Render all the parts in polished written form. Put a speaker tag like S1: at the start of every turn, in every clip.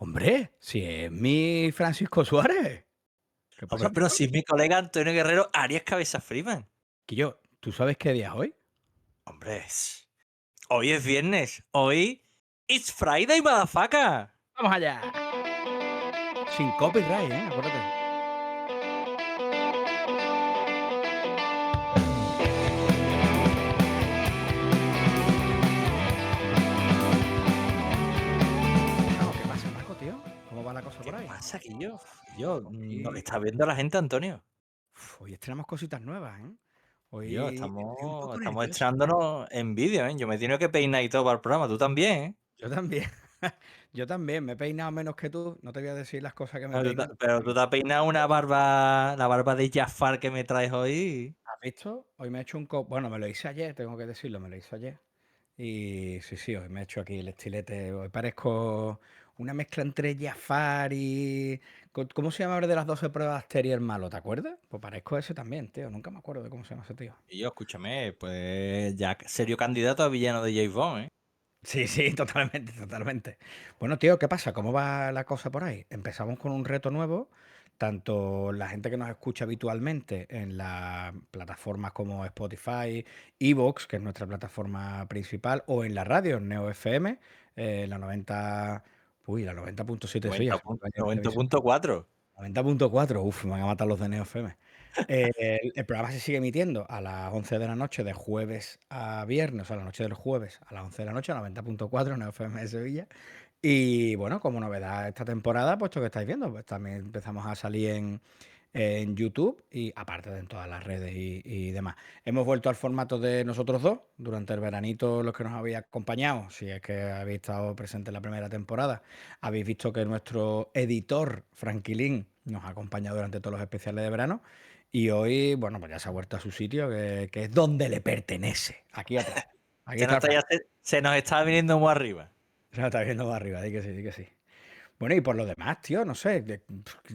S1: Hombre, si es mi Francisco Suárez. ¿Qué pasa,
S2: Hombre, pero
S1: tío?
S2: si es mi colega Antonio Guerrero Arias Cabeza Freeman.
S1: Quillo, ¿tú sabes qué día es hoy?
S2: Hombre, hoy es viernes. Hoy it's Friday, motherfucker.
S1: ¡Vamos allá! Sin copyright, acuérdate. No, ¿qué pasa, Paco, tío? ¿Cómo va la cosa
S2: ¿Qué
S1: por ahí?
S2: pasa aquí yo, no,
S1: Hoy,
S2: está viendo la gente, Antonio.
S1: hoy estrenamos cositas nuevas, ¿eh?
S2: Yo,
S1: Hoy estoy un
S2: estamos,
S1: poco
S2: estamos
S1: nervioso, tío.
S2: estrenándonos en vídeo, ¿eh? Yo me he tenido que peinar y todo para el programa. Tú también, ¿eh?
S1: Yo también. Yo también. Me he peinado menos que tú. No te voy a decir las cosas que me he
S2: Pero tú,
S1: peinado.
S2: pero tú te has peinado una barba, la barba de Jafar que me traes hoy.
S1: ¿Has visto? Hoy me he hecho un Bueno, me lo hice ayer, tengo que decirlo, me lo hice ayer. Y sí, sí, hoy me he hecho aquí el estilete. Hoy parezco una mezcla entre Jafar y. ¿Cómo se llama el de las 12 pruebas Terrier malo? ¿Te acuerdas? Pues parezco ese también, tío. Nunca me acuerdo de cómo se llama ese tío.
S2: Y yo, escúchame, pues ya serio candidato a villano de James Bond, ¿eh?
S1: Sí, sí, totalmente, totalmente. Bueno, tío, ¿qué pasa? ¿Cómo va la cosa por ahí? Empezamos con un reto nuevo. Tanto la gente que nos escucha habitualmente en las plataformas como Spotify, Evox, que es nuestra plataforma principal, o en la radio, en Neo FM, la 90, uy, la 90.7 sí,
S2: 90
S1: ya se me
S2: punto,
S1: va a ir el televisor.
S2: 90.4.
S1: 90.4, uf, me van a matar los de Neo FM. El programa se sigue emitiendo a las 11 de la noche de jueves a viernes, o sea, la noche del jueves a las 11 de la noche, a 90.4 en FM de Sevilla. Y bueno, como novedad esta temporada, puesto que estáis viendo, pues también empezamos a salir en YouTube y aparte de en todas las redes y demás. Hemos vuelto al formato de nosotros dos durante el veranito, los que nos habéis acompañado, si es que habéis estado presentes en la primera temporada, habéis visto que nuestro editor, Franquilín, nos ha acompañado durante todos los especiales de verano. Y hoy, bueno, pues ya se ha vuelto a su sitio, que es donde le pertenece. Aquí atrás. Aquí
S2: Se nos
S1: está
S2: está,
S1: Frank.
S2: se nos está viniendo muy arriba.
S1: Se lo está viendo de arriba, di que sí, di que sí. Bueno, y por lo demás, tío, no sé,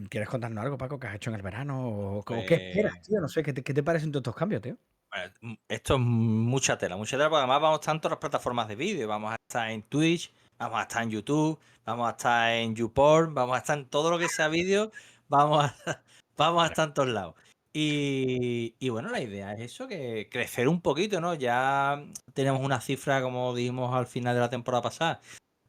S1: ¿quieres contarnos algo, Paco, que has hecho en el verano? ¿O qué esperas,
S2: Pues,
S1: tío? No sé, ¿qué te parecen todos estos cambios, tío?
S2: bueno, esto es mucha tela, porque además vamos tanto a las plataformas de vídeo. Vamos a estar en Twitch, vamos a estar en YouTube, vamos a estar en YouPorn, vamos a estar en todo lo que sea vídeo, vamos a, vamos a estar en todos lados. Y bueno, la idea es eso, que crecer un poquito, ¿no? Ya tenemos una cifra, como dijimos al final de la temporada pasada,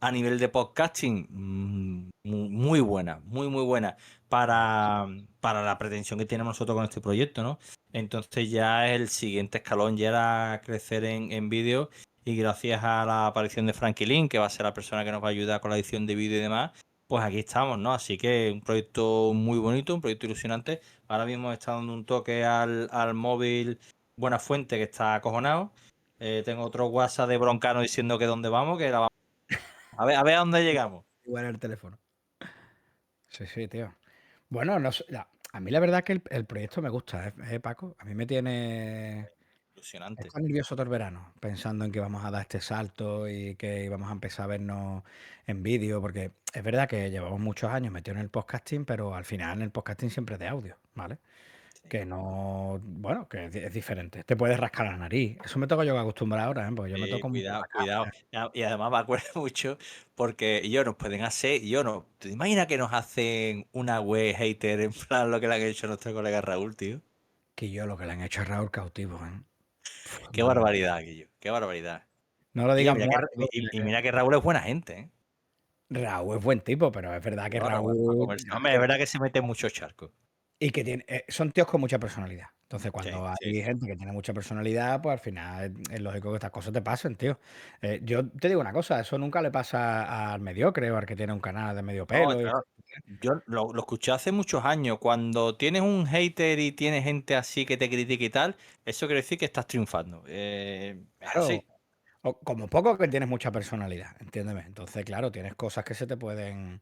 S2: a nivel de podcasting, muy buena, muy buena para la pretensión que tenemos nosotros con este proyecto, ¿no? Entonces ya el siguiente escalón ya era crecer en vídeo y gracias a la aparición de Frankie Lin, que va a ser la persona que nos va a ayudar con la edición de vídeo y demás, pues aquí estamos, ¿no? Así que un proyecto muy bonito, un proyecto ilusionante. Ahora mismo está dando un toque al móvil Buena Fuente, que está acojonado. Tengo otro WhatsApp de Broncano diciendo que dónde vamos, que la vamos a ver a dónde llegamos.
S1: Igual el teléfono. Sí, sí, tío. Bueno, no sé, a mí la verdad que el proyecto me gusta, Paco? A mí me tiene.
S2: Ilusionante.
S1: Está nervioso todo el verano, pensando en que vamos a dar este salto y que vamos a empezar a vernos en vídeo, porque es verdad que llevamos muchos años metidos en el podcasting, pero al final en el podcasting siempre es de audio, ¿vale?
S2: Sí.
S1: Que no, bueno, que es diferente. Te puedes rascar la nariz. Eso me toca yo que acostumbrar ahora, ¿eh? Porque yo me toco mucho
S2: Cuidado,
S1: la
S2: cuidado.
S1: cara.
S2: Y además me acuerdo mucho porque ellos nos pueden hacer, yo no. ¿Te imaginas que nos hacen una web hater en plan lo que le han hecho nuestro colega Raúl, tío?
S1: Que yo lo que le han hecho a Raúl cautivo, ¿eh?
S2: Qué barbaridad, Guillo. Qué barbaridad.
S1: No lo
S2: Oye,
S1: digas
S2: mira que,
S1: muerto.
S2: y mira que Raúl es buena gente, ¿eh?
S1: Raúl es buen tipo, pero es verdad que
S2: No, Raúl es una
S1: Raúl.
S2: conversación. Hombre, es verdad que se mete en muchos charcos.
S1: Y que son tíos con mucha personalidad. Entonces,
S2: Sí,
S1: cuando
S2: sí,
S1: hay
S2: sí.
S1: gente que tiene mucha personalidad, pues al final es lógico que estas cosas te pasen, tío. Yo te digo una cosa, eso nunca le pasa al mediocre o al que tiene un canal de medio
S2: No,
S1: pelo.
S2: claro. Yo lo escuché hace muchos años. Cuando tienes un hater y tienes gente así que te critica y tal, eso quiere decir que estás triunfando. Es
S1: Claro,
S2: así.
S1: o como poco que tienes mucha personalidad, entiéndeme. Entonces, claro, tienes cosas que se te pueden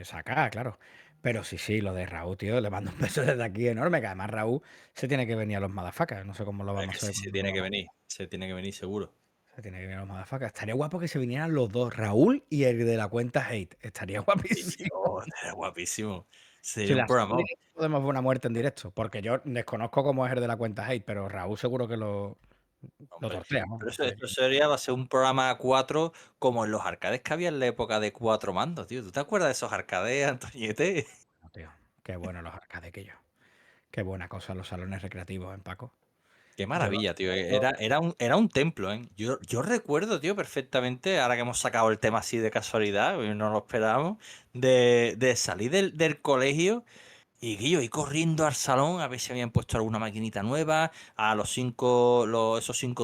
S1: sacar, claro. Pero sí, sí, lo de Raúl, tío, le mando un beso desde aquí enorme, que además Raúl se tiene que venir a los Madafacas. No sé cómo lo
S2: Es
S1: vamos
S2: que
S1: a
S2: sí,
S1: hacer
S2: se
S1: cuando lo
S2: tiene que
S1: vamos.
S2: venir. Se tiene que venir seguro.
S1: Se tiene que venir a los Madafacas. Estaría guapo que se vinieran los dos, Raúl y el de la cuenta Hate. Estaría
S2: Y
S1: guapísimo.
S2: Dios, sería guapísimo.
S1: Si
S2: Sería un
S1: la semana que
S2: programa.
S1: viene podemos ver una muerte en directo, porque yo desconozco cómo es el de la cuenta Hate, pero Raúl seguro que lo Lo
S2: Hombre,
S1: tortea, ¿no?
S2: pero eso,
S1: Porque,
S2: esto sería, va a ser un programa a 4 como en los arcades que había en la época de 4 mandos, tío. ¿Tú te acuerdas de esos arcades, Antoñete?
S1: no, tío, qué bueno los arcades que yo. Qué buena cosa los salones recreativos en Paco.
S2: Qué
S1: Yo lo
S2: maravilla, tío.
S1: recuerdo.
S2: Era un templo, ¿eh? Yo recuerdo, tío, perfectamente, ahora que hemos sacado el tema así de casualidad, no lo esperábamos, de salir del colegio. Y Guillo, ir corriendo al salón a ver si habían puesto alguna maquinita nueva, a esos 5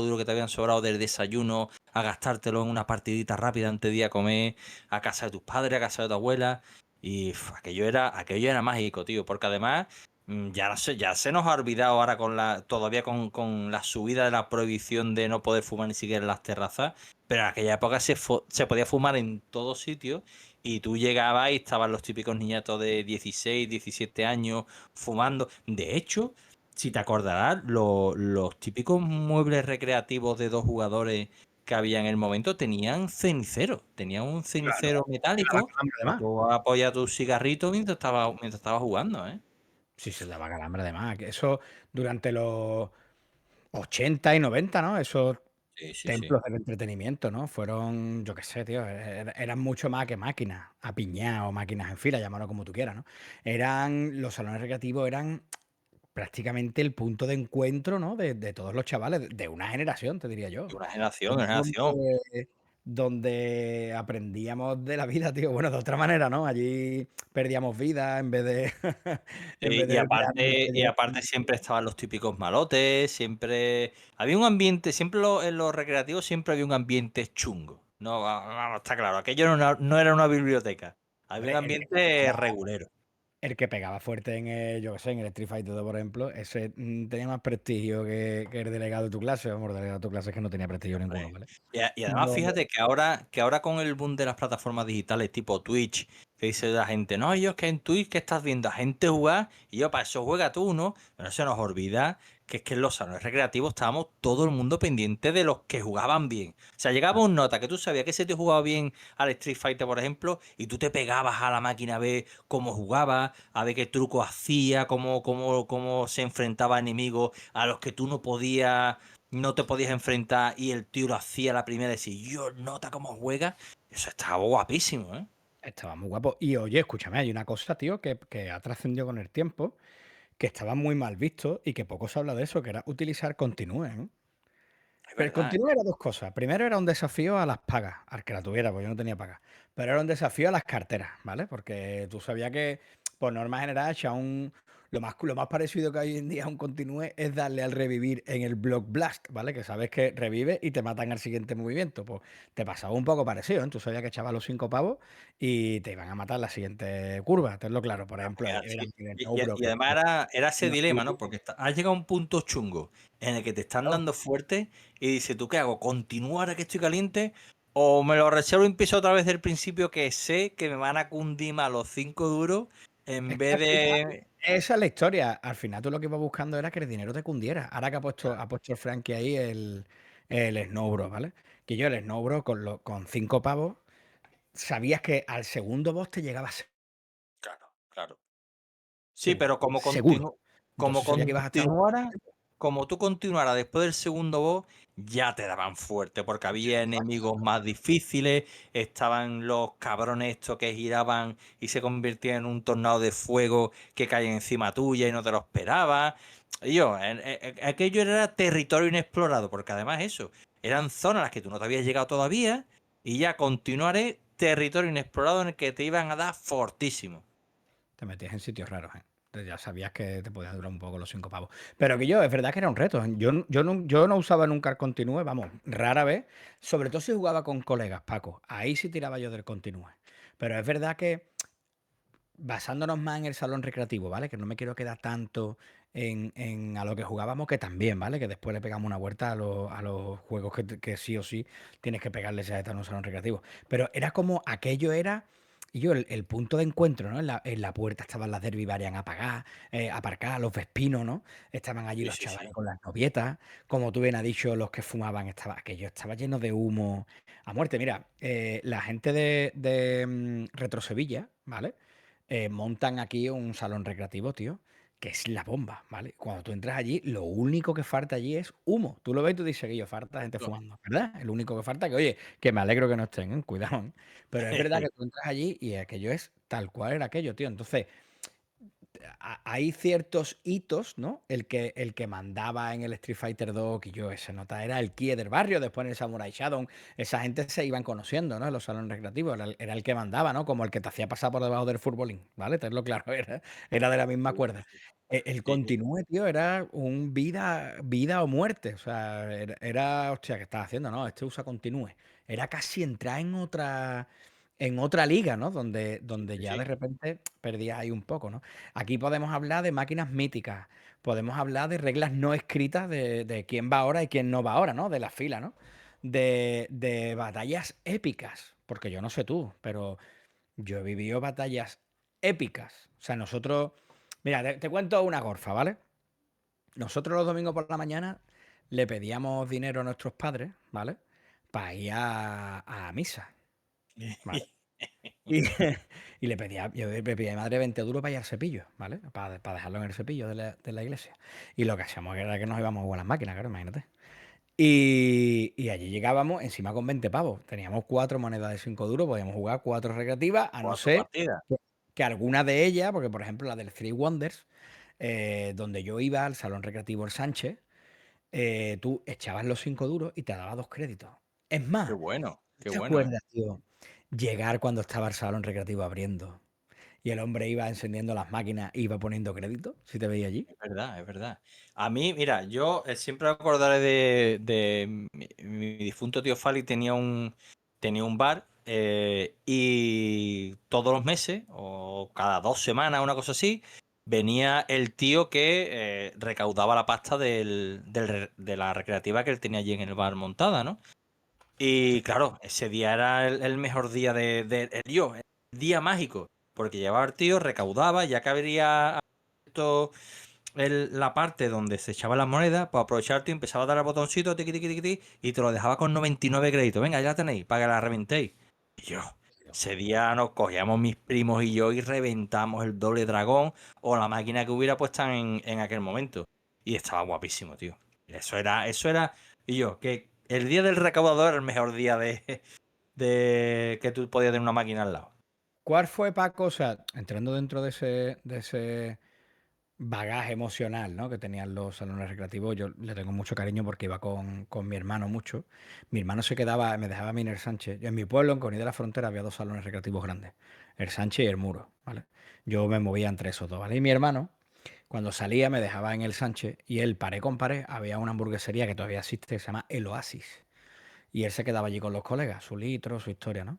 S2: duros que te habían sobrado del desayuno, a gastártelo en una partidita rápida antes de ir a comer, a casa de tus padres, a casa de tu abuela. Y aquello era mágico, tío, porque además ya, no sé, ya se nos ha olvidado ahora todavía con la subida de la prohibición de no poder fumar ni siquiera en las terrazas, pero en aquella época se podía fumar en todos sitios y tú llegabas y estaban los típicos niñatos de 16, 17 años fumando. De hecho, si te acordarás, los típicos muebles recreativos de 2 jugadores que había en el momento tenían cenicero. Tenían un
S1: Claro,
S2: cenicero
S1: te daba
S2: metálico
S1: calambre
S2: para
S1: además.
S2: tú apoyar tu cigarrito mientras estaba jugando, ¿eh?
S1: Sí, se daba calambre además. Que eso durante los 80 y 90, ¿no? Esos
S2: Sí, sí, sí.
S1: templos del entretenimiento, ¿no? Fueron, yo qué sé, tío, eran mucho más que máquinas, apiñadas o máquinas en fila, llámalo como tú quieras, ¿no? Los salones recreativos eran prácticamente el punto de encuentro, ¿no? De todos los chavales, de una generación, te diría yo.
S2: De una generación, de
S1: Era
S2: una generación.
S1: donde aprendíamos de la vida, tío. Bueno, de otra manera, ¿no? Allí perdíamos vida en vez de en
S2: Sí,
S1: vez
S2: y
S1: de tirarnos el
S2: aparte, y
S1: cuello.
S2: aparte siempre estaban los típicos malotes, siempre había un ambiente, siempre en los recreativos siempre había un ambiente chungo. No, está claro, aquello no era una biblioteca, había un
S1: Hombre,
S2: ambiente regulero.
S1: el que pegaba fuerte en el, yo qué sé, en el Street Fighter 2, por ejemplo, ese tenía más prestigio que el delegado de tu clase. Vamos, el delegado de tu clase es que no tenía prestigio ninguno,
S2: Hombre,
S1: ¿vale?
S2: y además
S1: No,
S2: fíjate que ahora con el boom de las plataformas digitales tipo Twitch, que dice la gente, no, yo es que en Twitch que estás viendo a gente jugar, y yo para eso juega tú, ¿no? Pero se nos olvida que es que en los salones recreativos estábamos todo el mundo pendiente de los que jugaban bien. O sea, llegaba un nota que tú sabías que ese te jugaba bien al Street Fighter, por ejemplo, y tú te pegabas a la máquina a ver cómo jugaba, a ver qué truco hacía, cómo se enfrentaba a enemigos a los que tú no te podías enfrentar y el tío lo hacía la primera y si yo nota cómo juega, eso estaba guapísimo, ¿eh?
S1: estaba muy guapo. Y oye, escúchame, hay una cosa, tío, que ha trascendido con el tiempo, que estaba muy mal visto y que poco se habla de eso, que era utilizar continúe, ¿eh?
S2: Es
S1: Pero el
S2: verdad,
S1: continuo era dos cosas. Primero era un desafío a las pagas, al que la tuviera, porque yo no tenía pagas. Pero era un desafío a las carteras, ¿vale? Porque tú sabías que, por norma general, lo más parecido que hay hoy en día a un continúe es darle al revivir en el Block Blast, ¿vale? Que sabes que revive y te matan al siguiente movimiento. Pues te pasaba un poco parecido, ¿eh? Tú sabías que echabas los 5 pavos y te iban a matar la siguiente curva, tenlo claro. Por ejemplo,
S2: porque
S1: era
S2: así.
S1: el
S2: Y,
S1: no
S2: y- y
S1: broker.
S2: además era ese dilema, ¿no? Porque has llegado a un punto chungo en el que te están dando fuerte y dices, ¿tú qué hago? ¿Continúo ahora que estoy caliente? ¿O me lo reservo y empiezo otra vez del principio que sé que me van a cundir más los 5 duros
S1: Es
S2: en
S1: que
S2: vez
S1: al final,
S2: de...
S1: esa es la historia. Al final tú lo que ibas buscando era que el dinero te cundiera. Ahora que ha puesto el Frankie ahí el Snowbro, ¿vale? Que yo el Snowbro con 5 pavos, sabías que al segundo boss te llegabas
S2: Claro, claro. Sí,
S1: seguro,
S2: pero como
S1: seguro.
S2: como
S1: Entonces sabía que ibas a estar jugando.
S2: como tú continuaras después del segundo boss, ya te daban fuerte, porque había enemigos más difíciles, estaban los cabrones estos que giraban y se convertían en un tornado de fuego que caía encima tuya y no te lo esperabas. Y aquello era territorio inexplorado, porque además eso, eran zonas a las que tú no te habías llegado todavía, y ya continuaré territorio inexplorado en el que te iban a dar fortísimo.
S1: Te metías en sitios raros, ¿eh? Entonces ya sabías que te podían durar un poco los 5 pavos. Pero que es verdad que era un reto, ¿eh? Yo no usaba nunca el continúe, vamos, rara vez. Sobre todo si jugaba con colegas, Paco. Ahí sí tiraba yo del continúe. Pero es verdad que basándonos más en el salón recreativo, ¿vale? Que no me quiero quedar tanto en a lo que jugábamos, que también, ¿vale? Que después le pegamos una vuelta a los juegos que sí o sí tienes que pegarle esa en un salón recreativo. Pero era como aquello era. Y el punto de encuentro, ¿no? En la puerta estaban las Derby Varian aparcadas, los Vespinos, ¿no? Estaban allí
S2: Sí,
S1: los
S2: sí,
S1: chavales
S2: sí.
S1: con las novietas. Como tú bien has dicho, los que fumaban, aquello estaba lleno de humo a muerte. Mira, la gente de Retro Sevilla, ¿vale? Montan aquí un salón recreativo, tío, que es la bomba, ¿vale? Cuando tú entras allí, lo único que falta allí es humo. Tú lo ves y tú dices que yo falta gente fumando, ¿verdad? Es lo único que falta, que oye, que me alegro que no estén, ¿eh? Cuidado, ¿eh? Pero es verdad que tú entras allí y aquello es tal cual era aquello, tío. Entonces, hay ciertos hitos, ¿no? El que mandaba en el Street Fighter 2, que yo se nota, era el Kie del barrio, después en el Samurai Shodown, esa gente se iban conociendo, ¿no? En los salones recreativos, era el que mandaba, ¿no? Como el que te hacía pasar por debajo del futbolín, ¿vale? Tenlo claro, era de la misma cuerda. El
S2: Sí, sí.
S1: continúe, tío, era un vida o muerte, o sea, hostia, ¿qué estás haciendo? No, este usa continúe. Era casi entrar en otra liga, ¿no? Donde
S2: Sí,
S1: ya de
S2: sí.
S1: repente perdías ahí un poco, ¿no? Aquí podemos hablar de máquinas míticas, podemos hablar de reglas no escritas de quién va ahora y quién no va ahora, ¿no? De la fila, ¿no? De batallas épicas, porque yo no sé tú, pero yo he vivido batallas épicas. O sea, nosotros, mira, te cuento una gorfa, ¿vale? Nosotros los domingos por la mañana le pedíamos dinero a nuestros padres, ¿vale? Para ir a misa, ¿vale? Y, y yo le pedía a mi madre 20 duros para ir al cepillo, ¿vale? Para dejarlo en el cepillo de la iglesia. Y lo que hacíamos era que nos íbamos a jugar a las máquinas, claro, imagínate. Y allí llegábamos encima con 20 pavos. Teníamos 4 monedas de 5 duros, podíamos jugar 4 recreativas, a no
S2: Cuatro
S1: ser
S2: partidas.
S1: que alguna de ellas, porque por ejemplo la del Three Wonders, donde yo iba al salón recreativo El Sánchez, tú echabas los 5 duros y te daba 2 créditos. Es
S2: Qué
S1: más,
S2: bueno,
S1: ¿tú
S2: qué
S1: te
S2: bueno, ¿eh?
S1: acuerdas, tío? Llegar cuando estaba el salón recreativo abriendo y el hombre iba encendiendo las máquinas e iba poniendo crédito, si te veía allí.
S2: Es verdad, es verdad. A mí, mira, yo siempre me acordaré de mi difunto tío Fali tenía un bar y todos los meses o cada 2 semanas, una cosa así, venía el tío que recaudaba la pasta de la recreativa que él tenía allí en el bar montada, ¿no? Y claro, ese día era el mejor día el día mágico, porque llevaba el tío, recaudaba, ya que habría la parte donde se echaba las monedas, pues aprovecharte y empezaba a dar al botoncito, tiqui, tiqui, tiqui, tiqui, y te lo dejaba con 99 créditos. Venga, ya la tenéis, para que la reventéis. Y yo, ese día nos cogíamos mis primos y yo y reventamos el doble dragón o la máquina que hubiera puesta en aquel momento. Y estaba guapísimo, tío. Eso era. Y yo, que el día del recaudador era el mejor día de que tú podías tener una máquina al lado.
S1: ¿Cuál fue, Paco? O sea, entrando dentro de ese bagaje emocional, ¿no? Que tenían los salones recreativos, yo le tengo mucho cariño porque iba con mi hermano mucho. Mi hermano se quedaba, me dejaba a mí en el Sánchez. Yo en mi pueblo, en Conil de la Frontera, había 2 salones recreativos grandes, el Sánchez y el Muro, ¿vale? Yo me movía entre esos dos, ¿vale? Y mi hermano, cuando salía, me dejaba en el Sánchez y él, pared con pared, había una hamburguesería que todavía existe, que se llama El Oasis. Y él se quedaba allí con los colegas, su litro, su historia, ¿no?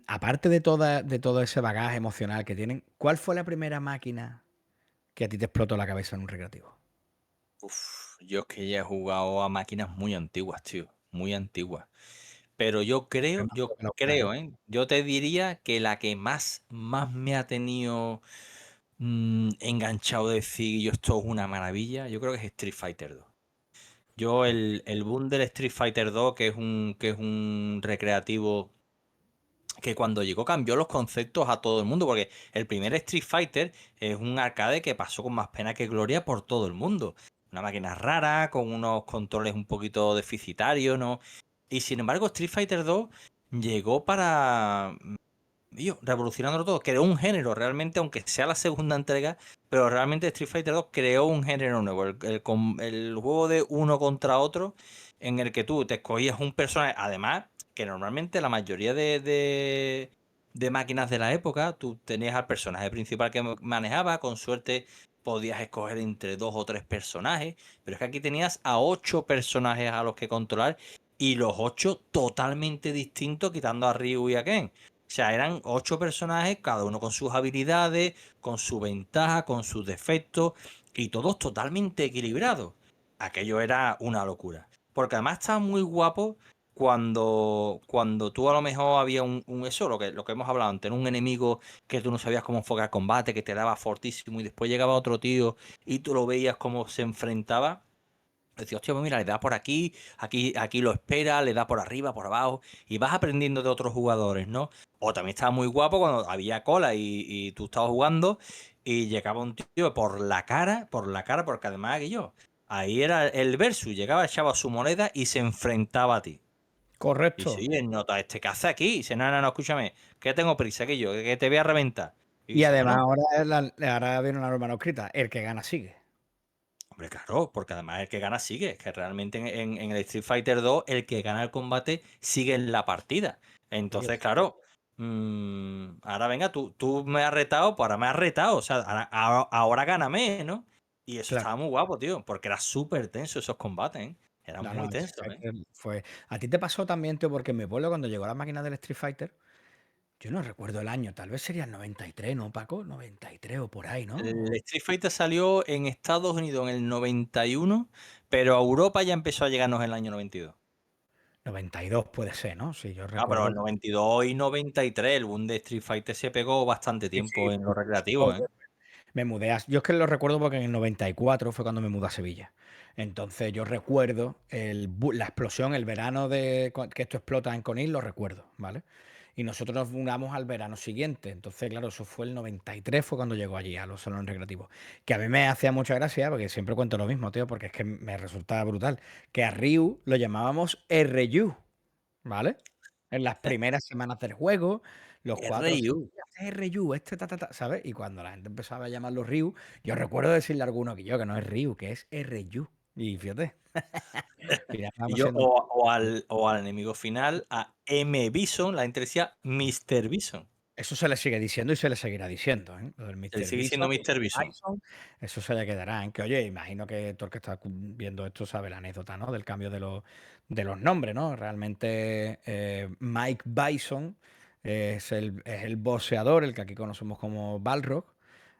S1: Aparte de todo ese bagaje emocional que tienen, ¿cuál fue la primera máquina que a ti te explotó la cabeza en un recreativo?
S2: Uf, yo es que ya he jugado a máquinas muy antiguas, tío. Muy antiguas. Pero yo creo,
S1: Pero más
S2: yo
S1: que la
S2: creo,
S1: buscaré.
S2: ¿eh? Yo te diría que la que más me ha tenido enganchado de decir yo esto es una maravilla, yo creo que es Street Fighter 2. Yo el boom del Street Fighter 2, que es un recreativo que cuando llegó cambió los conceptos a todo el mundo, porque el primer Street Fighter es un arcade que pasó con más pena que gloria por todo el mundo. Una máquina rara, con unos controles un poquito deficitarios, ¿no? Y sin embargo, Street Fighter 2 llegó para revolucionándolo todo. Creó un género realmente, aunque sea la segunda entrega, pero realmente Street Fighter 2 creó un género nuevo. El juego de uno contra otro, en el que tú te escogías un personaje. Además, que normalmente la mayoría de máquinas de la época, tú tenías al personaje principal que manejaba, con suerte podías escoger entre 2 o 3 personajes, pero es que aquí tenías a 8 personajes a los que controlar y los 8 totalmente distintos, quitando a Ryu y a Ken. O sea, eran 8 personajes, cada uno con sus habilidades, con su ventaja, con sus defectos, y todos totalmente equilibrados. Aquello era una locura. Porque además estaba muy guapo cuando tú a lo mejor había eso, lo que hemos hablado antes, un enemigo que tú no sabías cómo enfocar combate, que te daba fortísimo, y después llegaba otro tío y tú lo veías cómo se enfrentaba. Decía, hostia, pues mira, le da por aquí, aquí lo espera, le da por arriba, por abajo, y vas aprendiendo de otros jugadores, ¿no? O también estaba muy guapo cuando había cola y tú estabas jugando y llegaba un tío por la cara, porque además que yo, ahí era el versus, llegaba, echaba su moneda y se enfrentaba a ti. Y
S1: Correcto.
S2: dice, oye, nota, ¿este qué hace aquí? Y dice, no, no, no, escúchame, que tengo prisa, que yo, que te voy a reventar. Y
S1: Y
S2: dice,
S1: además
S2: bueno,
S1: ahora viene una norma no escrita, el que gana sigue.
S2: hombre, claro, porque además el que gana sigue, es que realmente en el Street Fighter 2 el que gana el combate sigue en la partida.
S1: Oye,
S2: Entonces, claro, ahora venga, tú me has retado, pues ahora me has retado, o sea, ahora gáname, ¿no? Y eso
S1: claro.
S2: estaba muy guapo, tío, porque era súper tenso esos combates, ¿eh? Eran
S1: No,
S2: muy
S1: no, Street
S2: tensos, ¿eh?
S1: Fighter fue. ¿A ti te pasó también, tío? Porque en mi pueblo, cuando llegó la máquina del Street Fighter, yo no recuerdo el año, tal vez sería el 93, ¿no, Paco? 93 o por ahí,
S2: El
S1: ¿no?
S2: Street Fighter salió en Estados Unidos en el 91, pero a Europa ya empezó a llegarnos en el año 92.
S1: 92 puede ser, ¿no? Sí, yo
S2: Ah, pero
S1: recuerdo.
S2: el 92 y 93, el boom de Street Fighter se pegó bastante
S1: Sí,
S2: tiempo
S1: sí,
S2: en lo
S1: yo
S2: recreativo, ¿eh?
S1: me mudé a. Yo es que lo recuerdo porque en el 94 fue cuando me mudé a Sevilla. Entonces yo recuerdo la explosión, el verano que esto explota en Conil, lo recuerdo, ¿vale? Y nosotros nos mudamos al verano siguiente. Entonces, claro, eso fue el 93, fue cuando llegó allí a los salones recreativos. Que a mí me hacía mucha gracia, porque siempre cuento lo mismo, tío, porque es que me resultaba brutal. Que a Ryu lo llamábamos RU, ¿vale? En las primeras semanas del juego, los 4 o 5
S2: RU.
S1: días, este es Ryu, este ta, ta, ta, ¿sabes? Y cuando la gente empezaba a llamarlo Ryu, yo recuerdo decirle a alguno que no es Ryu, que es RU. Y fíjate, al final
S2: Y
S1: vamos
S2: yo,
S1: siendo un
S2: o al enemigo final, a M. Bison, la gente decía Mr. Bison.
S1: eso se le sigue diciendo y se le seguirá diciendo, ¿eh? Lo del
S2: Se le
S1: Mr.
S2: sigue
S1: Bison,
S2: diciendo Mr.
S1: Mr.
S2: Bison.
S1: Bison, eso se le quedará, ¿eh? Que oye, imagino que todo el que está viendo esto sabe la anécdota, ¿no? Del cambio de los nombres, ¿no? Realmente Mike Bison es el boxeador, el que aquí conocemos como Balrog.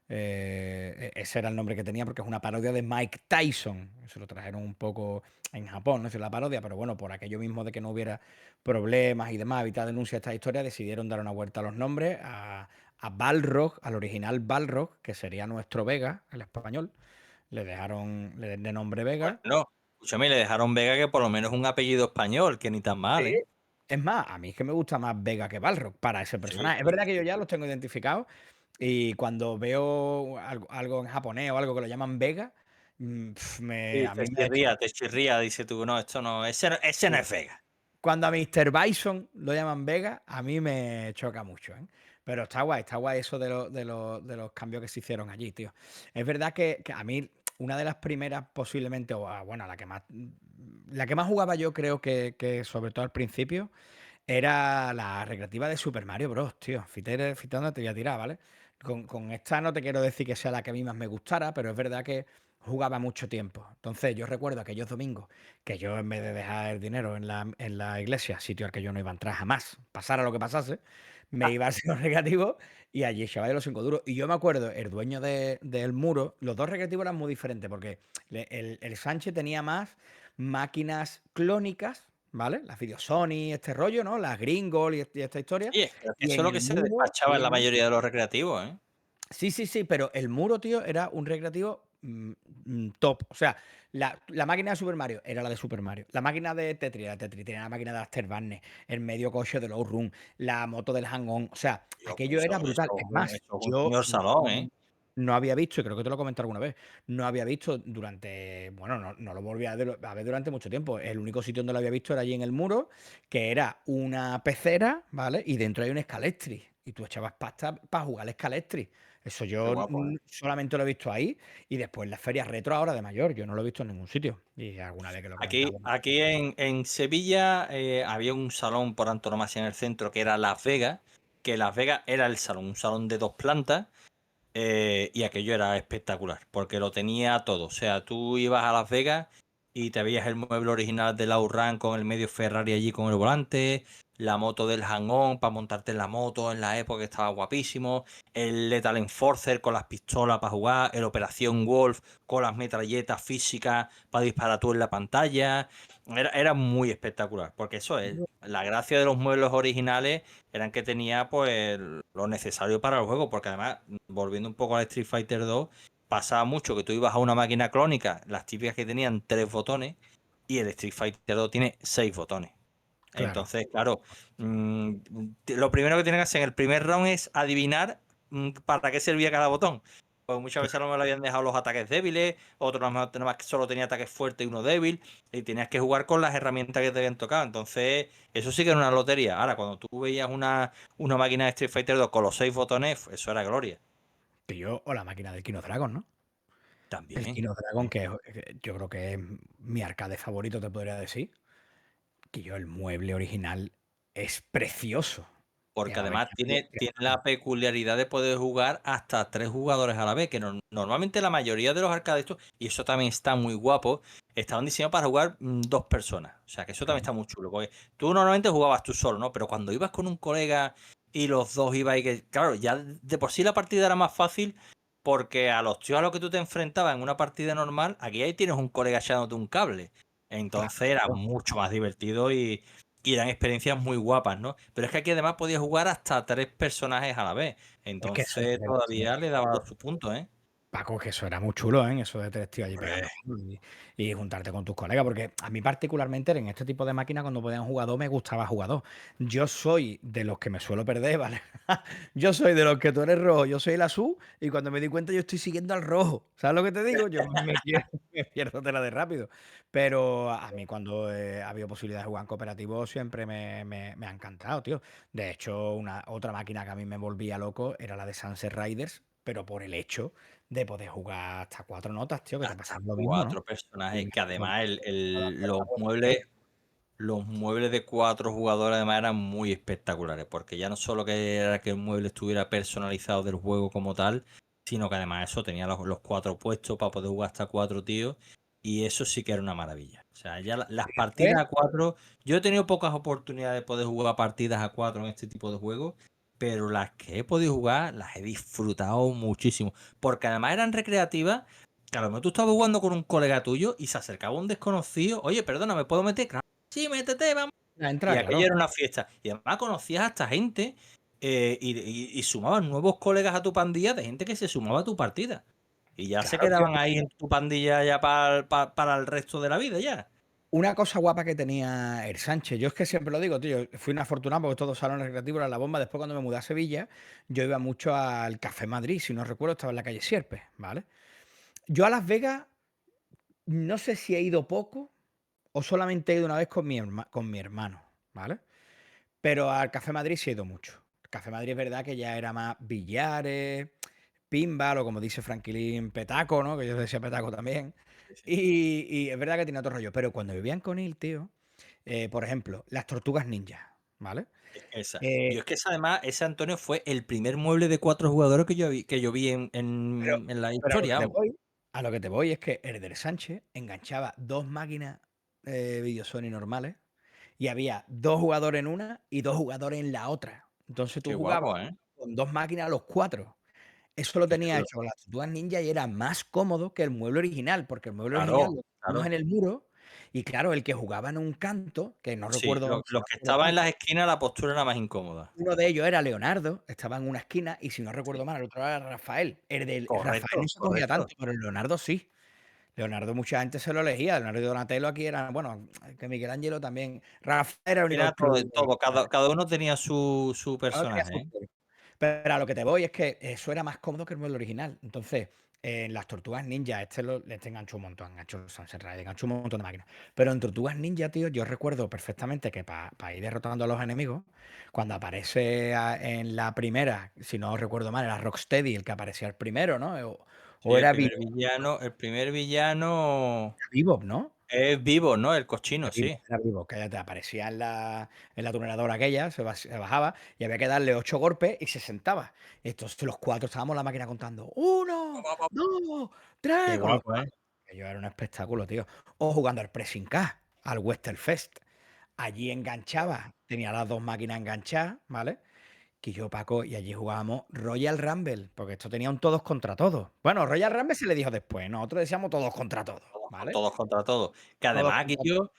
S1: Ese era el nombre que tenía porque es una parodia de Mike Tyson. Se lo trajeron un poco en Japón, no es la parodia, pero bueno, por aquello mismo de que no hubiera problemas y demás, evitar denuncias de esta historia, decidieron dar una vuelta a los nombres, a Balrog, al original Balrog, que sería nuestro Vega, el español, le dejaron de nombre Vega.
S2: Bueno, escúchame, le dejaron Vega que por lo menos un apellido español, que ni tan mal,
S1: Sí.
S2: ¿eh?
S1: Es más, a mí es que me gusta más Vega que Balrog para ese
S2: Sí,
S1: personaje. Es
S2: sí,
S1: verdad que yo
S2: sí,
S1: ya
S2: sí.
S1: los tengo identificados y cuando veo algo en japonés o algo que lo llaman Vega,
S2: Sí,
S1: a mí me
S2: te chirría, dice tú, no, esto no, ese no es Vega.
S1: Cuando a Mr. Bison lo llaman Vega, a mí me choca mucho, ¿eh? Pero está guay eso de los cambios que se hicieron allí, tío. Es verdad que a mí, una de las primeras posiblemente, o bueno, la que más jugaba yo creo que sobre todo al principio, era la recreativa de Super Mario Bros, tío. Fíjate dónde te voy a tirar, ¿vale? Con esta no te quiero decir que sea la que a mí más me gustara, pero es verdad que jugaba mucho tiempo. Entonces yo recuerdo aquellos domingos que yo en vez de dejar el dinero en la iglesia, sitio al que yo no iba a entrar jamás, pasara lo que pasase, me iba al los recreativo y allí echaba de los 5 duros. Y yo me acuerdo, el dueño del muro, los dos recreativos eran muy diferentes porque el Sánchez tenía más máquinas clónicas, ¿vale? Las Videosony, este rollo, ¿no? Las Gringol y esta historia.
S2: Sí, es que
S1: Y
S2: eso es
S1: en
S2: lo
S1: el
S2: que se
S1: muro,
S2: despachaba en la mayoría de los recreativos, ¿eh?
S1: sí, sí, sí, pero el muro, tío, era un recreativo top. O sea, la máquina de Super Mario era la de Super Mario. La máquina de Tetris era Tetris. Tenía la máquina de Afterburner, el medio coche de Run, la moto del Hang-On. O sea,
S2: Dios,
S1: aquello era brutal. Es más,
S2: eso es un
S1: yo
S2: señor salón, ¿eh?
S1: no había visto, y creo que te lo comenté alguna vez, no había visto bueno, no lo volví a ver durante mucho tiempo. El único sitio donde lo había visto era allí en el muro, que era una pecera, ¿vale? Y dentro hay un Scalextric. Y tú echabas pasta para jugar al Scalextric. Eso
S2: Qué
S1: yo
S2: guapo, ¿eh?
S1: solamente lo he visto ahí y después en las ferias retro ahora de mayor. Yo no lo he visto en ningún sitio. Y alguna vez que lo
S2: Aquí,
S1: comentamos.
S2: aquí en Sevilla había un salón por antonomasia en el centro que era Las Vegas, que Las Vegas era el salón, un salón de 2 plantas. Y aquello era espectacular, porque lo tenía todo. O sea, tú ibas a Las Vegas y te veías el mueble original del Ouran con el medio Ferrari allí con el volante, la moto del Hang-On para montarte en la moto en la época que estaba guapísimo, el Lethal Enforcer con las pistolas para jugar, el Operación Wolf con las metralletas físicas para disparar tú en la pantalla. Era muy espectacular, porque eso es, la gracia de los muebles originales eran que tenía pues lo necesario para el juego, porque además volviendo un poco al Street Fighter 2, pasaba mucho que tú ibas a una máquina clónica, las típicas que tenían 3 botones, y el Street Fighter 2 tiene 6 botones.
S1: Claro.
S2: Entonces, claro, lo primero que tienen que hacer en el primer round es adivinar para qué servía cada botón. Pues muchas veces a lo mejor le habían dejado los ataques débiles, otros nada más que solo tenía ataques fuertes y uno débil, y tenías que jugar con las herramientas que te habían tocado. Entonces, eso sí que era una lotería. Ahora, cuando tú veías una máquina de Street Fighter 2 con los 6 botones, eso era gloria.
S1: O la máquina del Kino Dragon, ¿no? El
S2: También.
S1: Kino Dragon, que yo creo que es mi arcade favorito, te podría decir. Que yo, el mueble original es precioso. Y
S2: Porque
S1: además
S2: además
S1: venía bien
S2: tiene la
S1: creado.
S2: peculiaridad de poder jugar hasta 3 jugadores a la vez, que normalmente la mayoría de los arcades estos, y eso también está muy guapo, estaban diseñados para jugar 2 personas. O sea que eso también
S1: Claro.
S2: está muy chulo, porque tú normalmente jugabas tú solo, ¿no? Pero cuando ibas con un colega y los dos ibais, que claro, ya de por sí la partida era más fácil, porque a los tíos a los que tú te enfrentabas en una partida normal, aquí ahí tienes un colega echándote un cable.
S1: Claro,
S2: Entonces era
S1: claro.
S2: mucho más divertido y eran experiencias muy guapas, ¿no? Pero es que aquí además podías jugar hasta 3 personajes a la vez.
S1: Es que eso
S2: Entonces todavía le daba su punto, ¿eh?
S1: Paco, que eso era muy chulo, ¿eh? Eso de 3 tíos allí
S2: Hombre,
S1: pegando y juntarte con tus colegas, porque a mí particularmente en este tipo de máquinas cuando podían jugar 2 me gustaba jugar 2. Yo soy de los que me suelo perder, ¿vale? Yo soy de los que tú eres rojo, yo soy el azul y cuando me di cuenta yo estoy siguiendo al rojo. ¿Sabes lo que te digo? Yo me pierdo, me pierdo tela de rápido. Pero a mí cuando ha habido posibilidad de jugar en cooperativo siempre me ha encantado, tío. De hecho, otra máquina que a mí me volvía loco era la de Sunset Riders, pero por el hecho de poder jugar hasta 4 notas, tío, que te
S2: hasta
S1: pasaba lo mismo, ¿no?
S2: 4 personajes,
S1: Y
S2: que además
S1: a la puerta a puerta, ¿eh?
S2: los muebles de 4 jugadores además eran muy espectaculares, porque ya no solo que era que el mueble estuviera personalizado del juego como tal, sino que además eso tenía los 4 puestos para poder jugar hasta 4 tíos, y eso sí que era una maravilla. O sea, ya las partidas
S1: Después,
S2: a 4, yo he tenido pocas oportunidades de poder jugar partidas a 4 en este tipo de juegos, pero las que he podido jugar las he disfrutado muchísimo, porque además eran recreativas. Que a lo mejor tú estabas jugando con un colega tuyo y se acercaba un desconocido. Oye, perdona, ¿me puedo meter? Claro, sí, métete, vamos.
S1: a
S2: Y
S1: entrar,
S2: aquello
S1: claro.
S2: era una fiesta. Y además conocías a esta gente y sumabas nuevos colegas a tu pandilla de gente que se sumaba a tu partida. Y ya se
S1: Claro, tío.
S2: quedaban ahí en tu pandilla ya para el resto de la vida, ya.
S1: Una cosa guapa que tenía el Sánchez, yo es que siempre lo digo, tío, fui un afortunado porque todos los salones recreativos eran la bomba. Después, cuando me mudé a Sevilla, yo iba mucho al Café Madrid, si no recuerdo, estaba en la calle Sierpes, ¿vale? Yo a Las Vegas no sé si he ido poco o solamente he ido una vez con mi hermano, ¿vale? Pero al Café Madrid sí he ido mucho. El Café Madrid es verdad que ya era más billares, pinball o como dice Franquilín, petaco, ¿no? Que yo decía petaco también.
S2: Sí, sí.
S1: Y es verdad que tiene otro rollo. Pero cuando vivían con él, tío, por ejemplo, las tortugas ninja, ¿vale?
S2: Yo
S1: Eh,
S2: es que esa, además, ese Antonio fue el primer mueble de 4 jugadores que yo vi en,
S1: pero,
S2: en, en la
S1: pero
S2: historia, vamos.
S1: a lo que te voy es que el del Sánchez enganchaba 2 máquinas Videosony normales y había 2 jugadores en una y 2 jugadores en la otra. Entonces tú
S2: Qué
S1: jugabas
S2: guapo, ¿eh?
S1: con 2 máquinas a los 4. Eso lo
S2: Qué
S1: tenía
S2: chulo.
S1: hecho con las tortugas ninja y era más cómodo que el mueble original, porque el mueble original
S2: Claro,
S1: lo teníamos
S2: claro.
S1: en el muro y claro, el que jugaba en un canto, que no
S2: Sí,
S1: recuerdo si
S2: los
S1: no
S2: que
S1: recuerdo
S2: estaban
S1: mal,
S2: en las esquinas, la postura era más incómoda.
S1: uno de ellos era Leonardo, estaba en una esquina y si no
S2: Sí.
S1: recuerdo mal, el otro era Rafael. El del Rafael no
S2: Correcto,
S1: se cogía
S2: correcto.
S1: tanto, pero el Leonardo sí. Leonardo mucha gente se lo elegía, Leonardo y Donatello aquí eran, bueno, que Michelangelo también. Rafael era el único
S2: Era todo,
S1: excluido.
S2: todo, cada uno tenía su
S1: Cada uno tenía
S2: personaje,
S1: su
S2: ¿eh?
S1: juego. Pero a lo que te voy es que eso era más cómodo que el modelo original. Entonces, en las Tortugas Ninja, este enganchó un montón, enganchó el Sunset Riders, enganchó un montón de máquinas. Pero en Tortugas Ninja, tío, yo recuerdo perfectamente que para ir derrotando a los enemigos, cuando aparece en la primera, si no recuerdo mal, era Rocksteady el que aparecía el primero, ¿no? O
S2: Sí,
S1: era Bebop,
S2: el primer villano
S1: Bebop, ¿no?
S2: es Vivo, ¿no? El cochino, sí.
S1: Era vivo, que ya te aparecía en la tuneladora aquella, se bajaba y había que darle 8 golpes y se sentaba. Entonces los 4 estábamos en la máquina contando: "1, 2,
S2: Qué
S1: 3", con los
S2: guapo, ¿eh?
S1: 4. Aquello era un espectáculo, tío. O jugando al Pressing Catch, al Western Fest. Allí enganchaba, tenía las 2 máquinas enganchadas, ¿vale? Que yo, Paco, y allí jugábamos Royal Rumble, porque esto tenía un todos contra todos. Bueno, Royal Rumble se le dijo después, nosotros decíamos todos contra todos, ¿vale?
S2: Todos contra todos. Que
S1: Todos
S2: además
S1: contra
S2: aquello,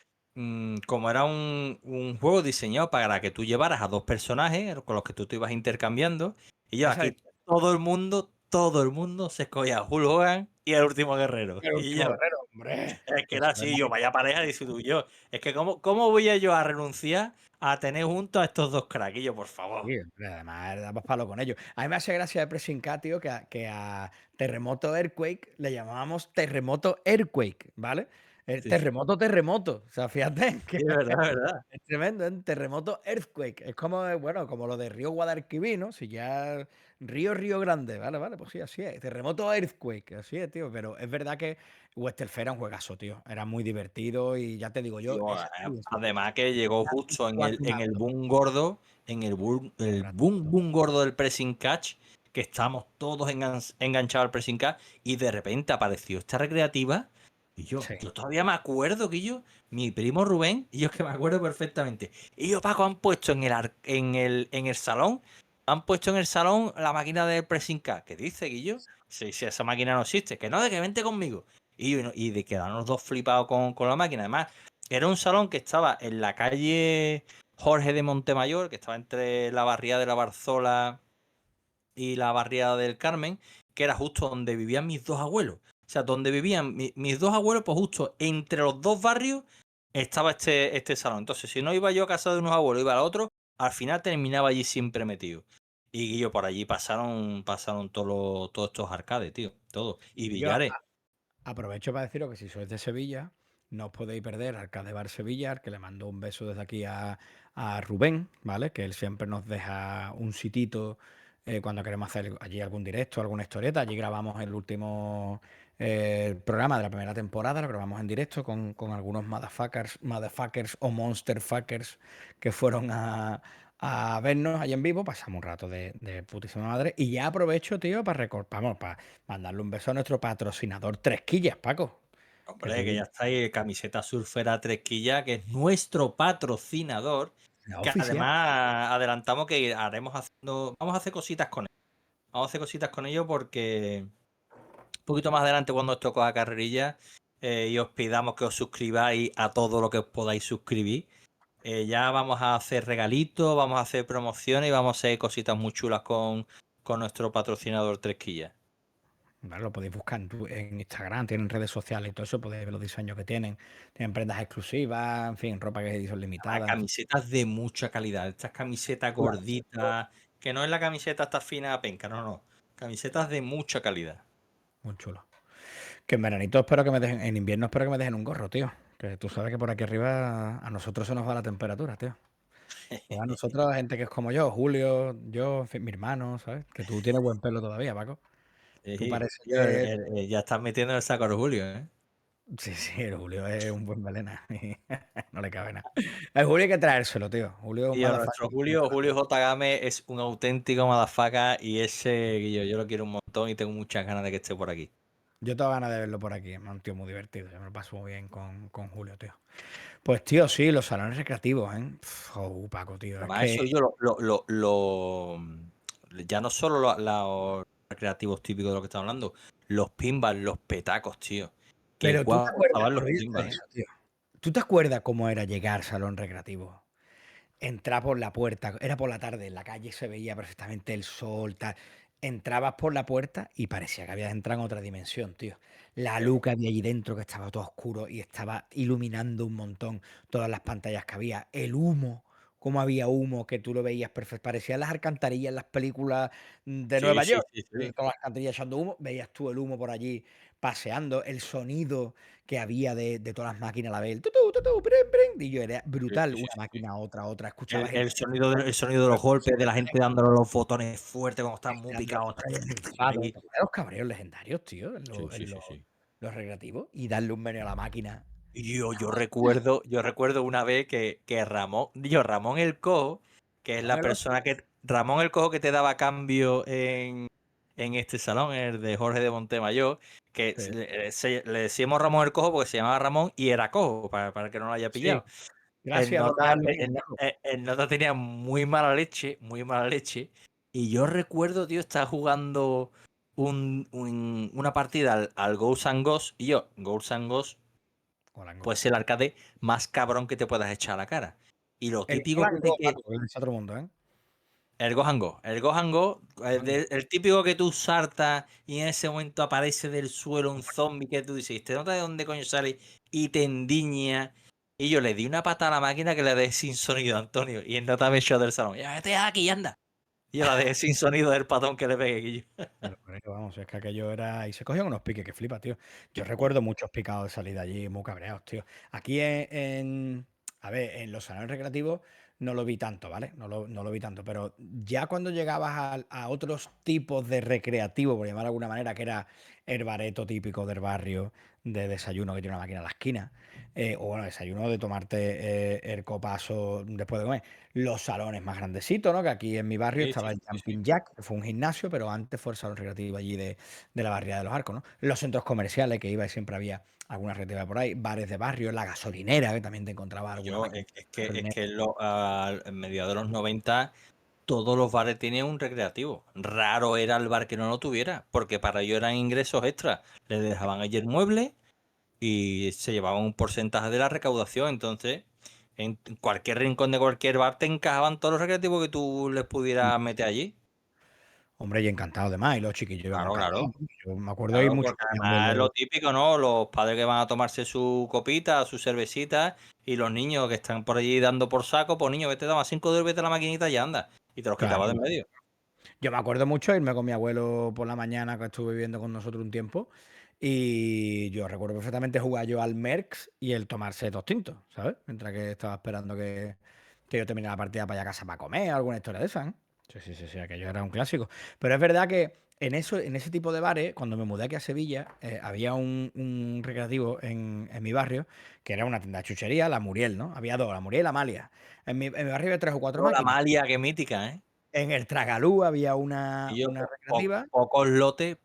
S2: como era un juego diseñado para que tú llevaras a 2 personajes con los que tú te ibas intercambiando, y yo aquí
S1: exacto.
S2: todo el mundo todo el mundo se escogía a Hulk Hogan y el Último Guerrero.
S1: El
S2: Y
S1: último
S2: yo,
S1: guerrero, hombre.
S2: es que era
S1: Eso
S2: así,
S1: era
S2: yo, vaya pareja, dice tú y yo. Es que, ¿cómo voy a yo a renunciar a tener juntos a estos dos craquillos, por favor?
S1: sí, hombre, además damos palo con ellos. A mí me hace gracia de Pressing Cat, tío, que a Terremoto Earthquake le llamábamos Terremoto Earthquake, ¿vale? El
S2: Sí, sí,
S1: terremoto. O sea, fíjate que
S2: es verdad, es verdad.
S1: es tremendo, ¿eh? Terremoto Earthquake. Es como, bueno, como lo de Río Guadalquivir, ¿no? Si ya Río Grande, vale, pues sí, así es. Terremoto Earthquake, así es, tío. Pero es verdad que Westerfer era un juegazo, tío. Era muy divertido y ya te digo yo,
S2: Tío,
S1: esa experiencia
S2: además que llegó
S1: era un
S2: justo en el
S1: cuatrinazo.
S2: boom gordo, boom gordo del pressing catch, que estábamos todos enganchados al pressing catch, y de repente apareció esta recreativa, y yo,
S1: Sí.
S2: yo todavía me acuerdo que mi primo Rubén, y yo que me acuerdo perfectamente, y yo, Paco, han puesto en el salón, la máquina del pressing catch. ¿Qué dice, Guillo? Si esa máquina no existe, que no, de que vente conmigo. Y de quedarnos dos flipados con la máquina. Además, era un salón que estaba en la calle Jorge de Montemayor, que estaba entre la barriada de la Barzola y la barriada del Carmen, que era justo donde vivían mis dos abuelos. O sea, donde vivían mis dos abuelos, pues justo entre los dos barrios estaba este salón. Entonces, si no iba yo a casa de unos abuelos, iba al otro, al final terminaba allí siempre metido. Y yo por allí pasaron todos estos arcades, tío. Todos. Y
S1: Yo
S2: billares.
S1: aprovecho para deciros que si sois de Sevilla, no os podéis perder Arcade Bar Sevilla, al que le mando un beso desde aquí a Rubén, ¿vale? Que él siempre nos deja un sitito cuando queremos hacer allí algún directo, alguna historieta. Allí grabamos el último programa de la primera temporada, lo grabamos en directo con algunos motherfuckers o monsterfuckers que fueron a vernos allí en vivo. Pasamos un rato de putísima madre. Y ya aprovecho, tío, vamos, para mandarle un beso a nuestro patrocinador Tresquillas, Paco. Que
S2: Hombre, que ya
S1: tú,
S2: está ahí, camiseta surfera Tresquilla, que es nuestro patrocinador,
S1: la
S2: que
S1: oficial.
S2: además adelantamos que vamos a hacer cositas con él. Vamos a hacer cositas con ellos porque un poquito más adelante cuando esto coja carrerilla y os pidamos que os suscribáis a todo lo que os podáis suscribir. Ya vamos a hacer regalitos, vamos a hacer promociones y vamos a hacer cositas muy chulas con nuestro patrocinador Tresquilla.
S1: Vale, lo podéis buscar en Instagram, tienen redes sociales y todo eso, podéis ver los diseños que tienen. Tienen prendas exclusivas, en fin, ropa que es edición limitada.
S2: Camisetas de mucha calidad. Estas camisetas
S1: Chulas,
S2: gorditas, que no es la camiseta esta fina penca, no, no. Camisetas de mucha calidad.
S1: muy chulo. Que en veranito espero que me dejen, en invierno espero que me dejen un gorro, tío. Que tú sabes que por aquí arriba a nosotros se nos va la temperatura, tío. A nosotros, gente que es como yo, Julio, yo, en fin, mi hermano, ¿sabes? Que tú tienes buen pelo todavía, Paco. Tú
S2: Sí,
S1: pareces
S2: tío,
S1: que
S2: ya estás metiendo el saco de Julio, ¿eh?
S1: sí, sí, el Julio es un buen melena. No le cabe nada. El Julio hay que traérselo, tío. Julio es un
S2: Tío, nuestro
S1: motherfucker.
S2: Julio J. Game es un auténtico motherfucker y ese yo lo quiero un montón y tengo muchas ganas de que esté por aquí.
S1: Yo tengo ganas de verlo por aquí. Es un tío muy divertido. Yo me lo paso muy bien con Julio, tío. Pues, tío, sí, los salones recreativos, ¿eh? Paco, tío. Es
S2: Además,
S1: que.
S2: eso yo ya no solo los recreativos típicos de lo que estamos hablando, los pinballs, los petacos, tío. Qué
S1: Pero tú te
S2: guapos
S1: acuerdas,
S2: estaban los
S1: pero dicho
S2: pinballs, ¿eh?
S1: eso, tío. ¿Tú te acuerdas cómo era llegar al salón recreativo? Entrar por la puerta, era por la tarde, en la calle se veía perfectamente el sol, tal. Entrabas por la puerta y parecía que habías entrado en otra dimensión, tío. La luz que había allí dentro, que estaba todo oscuro y estaba iluminando un montón todas las pantallas que había. El humo, cómo había humo, que tú lo veías perfecto. Parecían las alcantarillas en las películas de
S2: Sí,
S1: Nueva
S2: sí,
S1: York,
S2: sí, sí.
S1: con las alcantarillas echando humo. Veías tú el humo por allí paseando, el sonido que había de todas las máquinas a la vez, el tutú, tutú, prim, prim, y yo era
S2: Sí,
S1: brutal,
S2: sí, sí,
S1: una
S2: sí, sí.
S1: máquina, otra,
S2: El,
S1: escuchabas
S2: el sonido de, el sonido de los golpes, de la gente dándole los botones fuertes cuando están muy
S1: dando
S2: picados.
S1: el enfado,
S2: Ahí.
S1: los cabreos legendarios, tío, en
S2: Sí,
S1: los
S2: sí, sí, sí.
S1: los recreativos, y darle un meneo a la máquina.
S2: Y yo recuerdo una vez que Ramón el Cojo, que es
S1: Ramón
S2: la
S1: el Oso,
S2: persona Ramón el Cojo que te daba cambio en este salón, el de Jorge de Montemayor, que
S1: sí,
S2: le decíamos Ramón el Cojo porque se llamaba Ramón y era cojo, para que no lo haya
S1: sí,
S2: pillado. El
S1: gracias por
S2: nota,
S1: dejarlo bien,
S2: el,
S1: Paco.
S2: el nota tenía muy mala leche. Y yo recuerdo, tío, estar jugando una partida al Ghosts and Ghosts. Y yo, Ghosts and Ghosts,
S1: Olango.
S2: pues el arcade más cabrón que te puedas echar a la cara. Y lo
S1: El
S2: típico que te
S1: Olango,
S2: que.
S1: Paco, que es otro mundo, ¿eh?
S2: El Gohan Go. El Gohan Go, el típico que tú saltas y en ese momento aparece del suelo un zombie que tú dices, te nota de dónde coño sale y te endiña. Y yo le di una pata a la máquina que le dejé sin sonido, Antonio. Y él nota me echó del salón. Ya vete aquí y anda. Y yo la dejé sin sonido del patón que le pegué. Guillo.
S1: Pero vamos, es que aquello era. Y se cogían unos piques que flipa, tío. Yo
S2: Uf,
S1: recuerdo muchos picados de salida allí, muy cabreados, tío. Aquí a ver, en los salones recreativos no lo vi tanto, ¿vale? No lo vi tanto. Pero ya cuando llegabas a otros tipos de recreativo, por llamar de alguna manera, que era el bareto típico del barrio de desayuno que tiene una máquina en la esquina. O bueno, desayuno de tomarte el copazo después de comer. Los salones más grandecitos, ¿no? Que aquí en mi barrio
S2: sí,
S1: estaba
S2: sí,
S1: el
S2: sí, sí.
S1: Jumping Jack, que fue un gimnasio, pero antes fue el salón recreativo allí de la barriada de los Arcos, ¿no? Los centros comerciales que iba y siempre había alguna recreativa por ahí, bares de barrio, la gasolinera, que también te encontraba
S2: Y
S1: alguna
S2: yo,
S1: máquina de
S2: es
S1: gasolinera.
S2: que en mediados de los 90 todos los bares tenían un recreativo. Raro era el bar que no lo tuviera, porque para ello eran ingresos extras. Les dejaban allí el mueble y se llevaban un porcentaje de la recaudación. Entonces, en cualquier rincón de cualquier bar te encajaban todos los recreativos que tú les pudieras meter allí.
S1: Hombre, y encantado de más, y los chiquillos iban
S2: Claro,
S1: encantados.
S2: claro.
S1: Yo me acuerdo de ir
S2: Claro,
S1: mucho
S2: porque
S1: con mi
S2: además es
S1: abuelo.
S2: lo típico, ¿no? Los padres que van a tomarse su copita, su cervecita, y los niños que están por allí dando por saco, pues niño, vete, dame 5 euros, vete a la maquinita y ya anda. Y te los
S1: Claro,
S2: quitaba de en medio.
S1: yo me acuerdo mucho de irme con mi abuelo por la mañana, que estuve viviendo con nosotros un tiempo, y yo recuerdo perfectamente jugar yo al Mercs y el tomarse dos tintos, ¿sabes? Mientras que estaba esperando que yo terminara la partida para ir a casa para comer, alguna historia de esas, ¿eh? Sí, sí, sí, sí, aquello era un clásico. Pero es verdad que en ese tipo de bares, cuando me mudé aquí a Sevilla, había un recreativo en mi barrio, que era una tienda de chuchería, la Muriel, ¿no? Había dos, la Muriel y la Malia. En mi barrio había tres o cuatro
S2: Pero la
S1: máquinas.
S2: Malia, qué mítica, ¿eh?
S1: En el Tragalú había
S2: Y yo,
S1: una recreativa,
S2: pocos lotes,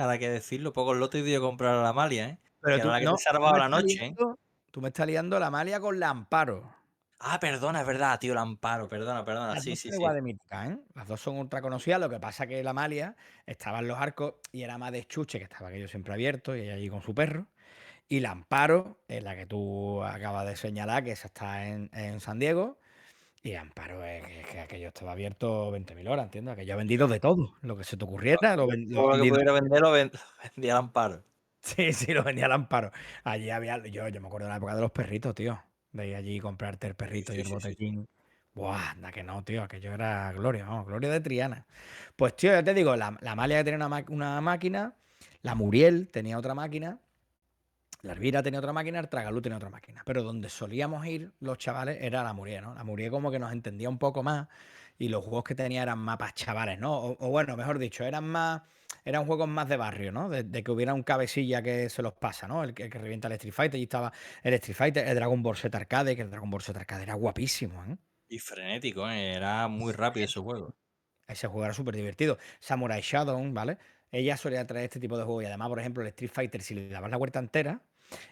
S2: ahora que decirlo, pocos lotes he ido a comprar a la Malia, ¿eh?
S1: pero
S2: Que era
S1: tú
S2: la que te
S1: no, tú
S2: salvaba
S1: me
S2: la
S1: estás
S2: noche, ¿eh?
S1: liando tú me estás liando la Malia con la Amparo.
S2: Ah, perdona, es verdad, tío, el Amparo, perdona, perdona,
S1: Las
S2: sí,
S1: dos
S2: sí,
S1: son igual
S2: sí.
S1: de míticas, ¿eh? Las dos son ultra conocidas, lo que pasa que la Malia estaba en Los Arcos y era más de chuche, que estaba aquello siempre abierto y ella allí con su perro. Y la Amparo es la que tú acabas de señalar, que esa está en San Diego. Y Amparo es que aquello estaba abierto 20.000 horas, ¿entiendes? Aquello ha vendido de todo. Lo que se te ocurriera, lo ha
S2: Todo lo que
S1: vendido.
S2: pudiera vender vendía el Amparo.
S1: Sí, sí, lo vendía al Amparo. Allí había, yo me acuerdo de la época de los perritos, tío. De ir allí y comprarte el
S2: Sí,
S1: perrito y
S2: sí,
S1: el
S2: sí, sí.
S1: botellín. Buah, anda que no, tío, aquello era gloria, vamos, gloria de Triana. Pues, tío, ya te digo, la Amalia tenía una máquina, la Muriel tenía otra máquina, la Elvira tenía otra máquina, el Tragalú tenía otra máquina. Pero donde solíamos ir los chavales era la Muriel, ¿no? La Muriel como que nos entendía un poco más y los juegos que tenía eran mapas chavales, ¿no? O bueno, mejor dicho, eran juegos más de barrio, ¿no? De que hubiera un cabecilla que se los pasa, ¿no? El que revienta el Street Fighter y estaba el Street Fighter, el Dragon Ball Z Arcade, que el Dragon Ball Z Arcade era guapísimo, ¿eh?
S2: Y frenético, ¿eh? Era muy rápido ese juego.
S1: Ese juego era súper divertido. Samurai Shodown, ¿vale? Ella solía traer este tipo de juegos y además, por ejemplo, el Street Fighter, si le dabas la vuelta entera,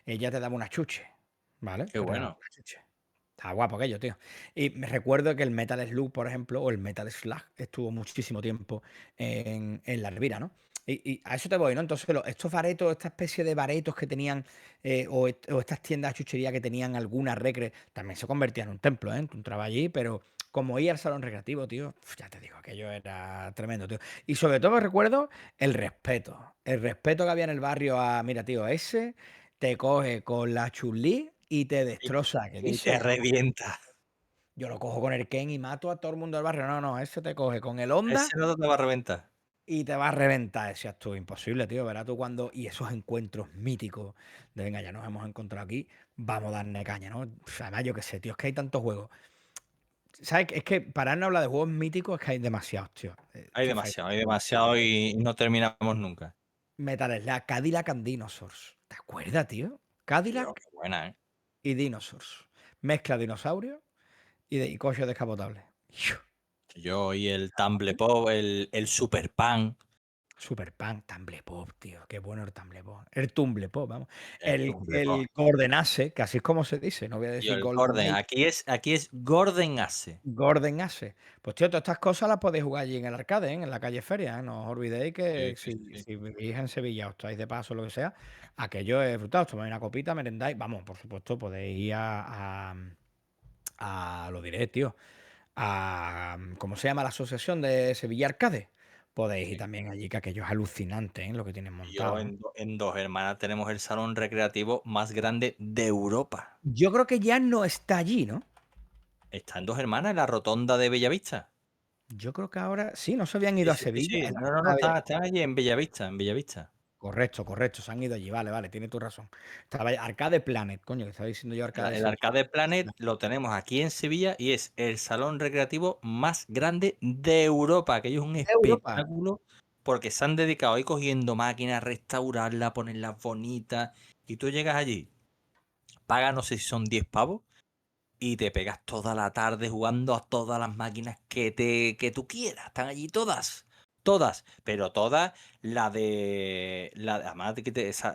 S1: ella te daba una chuche, ¿vale?
S2: Qué
S1: Te regalaba
S2: bueno.
S1: una chuche. Estaba guapo aquello, tío. Y me recuerdo que el Metal Slug, por ejemplo, o el Metal Slug estuvo muchísimo tiempo en la Elvira, ¿no? Y a eso te voy, ¿no? Entonces, estos baretos, esta especie de baretos que tenían, o estas tiendas de chuchería que tenían alguna recre, también se convertían en un templo, ¿eh? Tú entrabas allí, pero como ir al salón recreativo, tío, ya te digo, aquello era tremendo, tío. Y sobre todo recuerdo el respeto que había en el barrio a, mira, tío, ese te coge con la chulí y te
S2: Y,
S1: destroza, que
S2: y
S1: dice
S2: te
S1: la cosa.
S2: revienta.
S1: Yo lo cojo con el Ken y mato a todo el mundo del barrio. No, no, ese te coge con el Honda
S2: Ese no te va a reventar.
S1: y te va a reventar. Decías tú, imposible, tío. Verás tú cuando. Y esos encuentros míticos de venga, ya nos hemos encontrado aquí, vamos a darle caña, ¿no? Además, yo qué sé, tío, es que hay tantos juegos. ¿Sabes? Es que para no hablar de juegos míticos es que hay demasiados, tío. Street Fighter,
S2: Hay demasiado y no terminamos nunca.
S1: Metal Slug, Cadillac and Dinosaurs. ¿Te acuerdas, tío?
S2: Tío,
S1: Cadillac
S2: qué buena, ¿eh?
S1: y Dinosaurs. Mezcla dinosaurio y coche descapotable.
S2: Yo y el Tumble Pop, el Super Pan,
S1: Super Pan, Tumble Pop, tío. Qué bueno el Tumble Pop. El Tumble Pop, vamos.
S2: el
S1: El,
S2: Tumble Pop.
S1: el Golden Ace, que así es como se dice. No voy a
S2: Tío,
S1: decir
S2: el
S1: Golden
S2: Gordon.
S1: Age.
S2: Aquí es Gordon Ace.
S1: Golden Ace. Pues, tío, todas estas cosas las podéis jugar allí en el arcade, ¿eh? En la calle Feria, ¿eh? No os olvidéis
S2: Sí,
S1: que
S2: sí, sí, sí.
S1: si vivís en Sevilla o estáis de paso o lo que sea, aquello es brutal. Os tomáis una copita, merendáis. Vamos, por supuesto, podéis ir lo diré, tío. ¿cómo se llama la asociación de Sevilla Arcade? Podéis ir
S2: Sí.
S1: también allí, que aquello es alucinante, ¿eh? Lo que tienen
S2: Yo
S1: montado, ¿eh?
S2: en Dos Hermanas tenemos el salón recreativo más grande de Europa.
S1: Yo creo que ya no está allí, ¿no?
S2: Está en Dos Hermanas, en la rotonda de Bellavista.
S1: Yo creo que ahora sí, no se habían
S2: Sí,
S1: ido a
S2: sí, sí,
S1: Sevilla,
S2: sí.
S1: en la
S2: No, no, no,
S1: zona de Bellavista.
S2: están allí en Bellavista, en Bellavista.
S1: Correcto, correcto, se han ido allí, vale, vale, tienes tu razón. Estaba Arcade Planet, coño, que estaba diciendo yo Arcade
S2: El
S1: Sevilla.
S2: Arcade Planet lo tenemos aquí en Sevilla y es el salón recreativo más grande de Europa. Aquello es un
S1: De Europa.
S2: espectáculo porque se han dedicado ahí cogiendo máquinas, restaurarlas, ponerlas bonitas. Y tú llegas allí, pagas no sé si son 10 pavos y te pegas toda la tarde jugando a todas las máquinas que tú quieras. Están allí todas. Todas, pero todas además de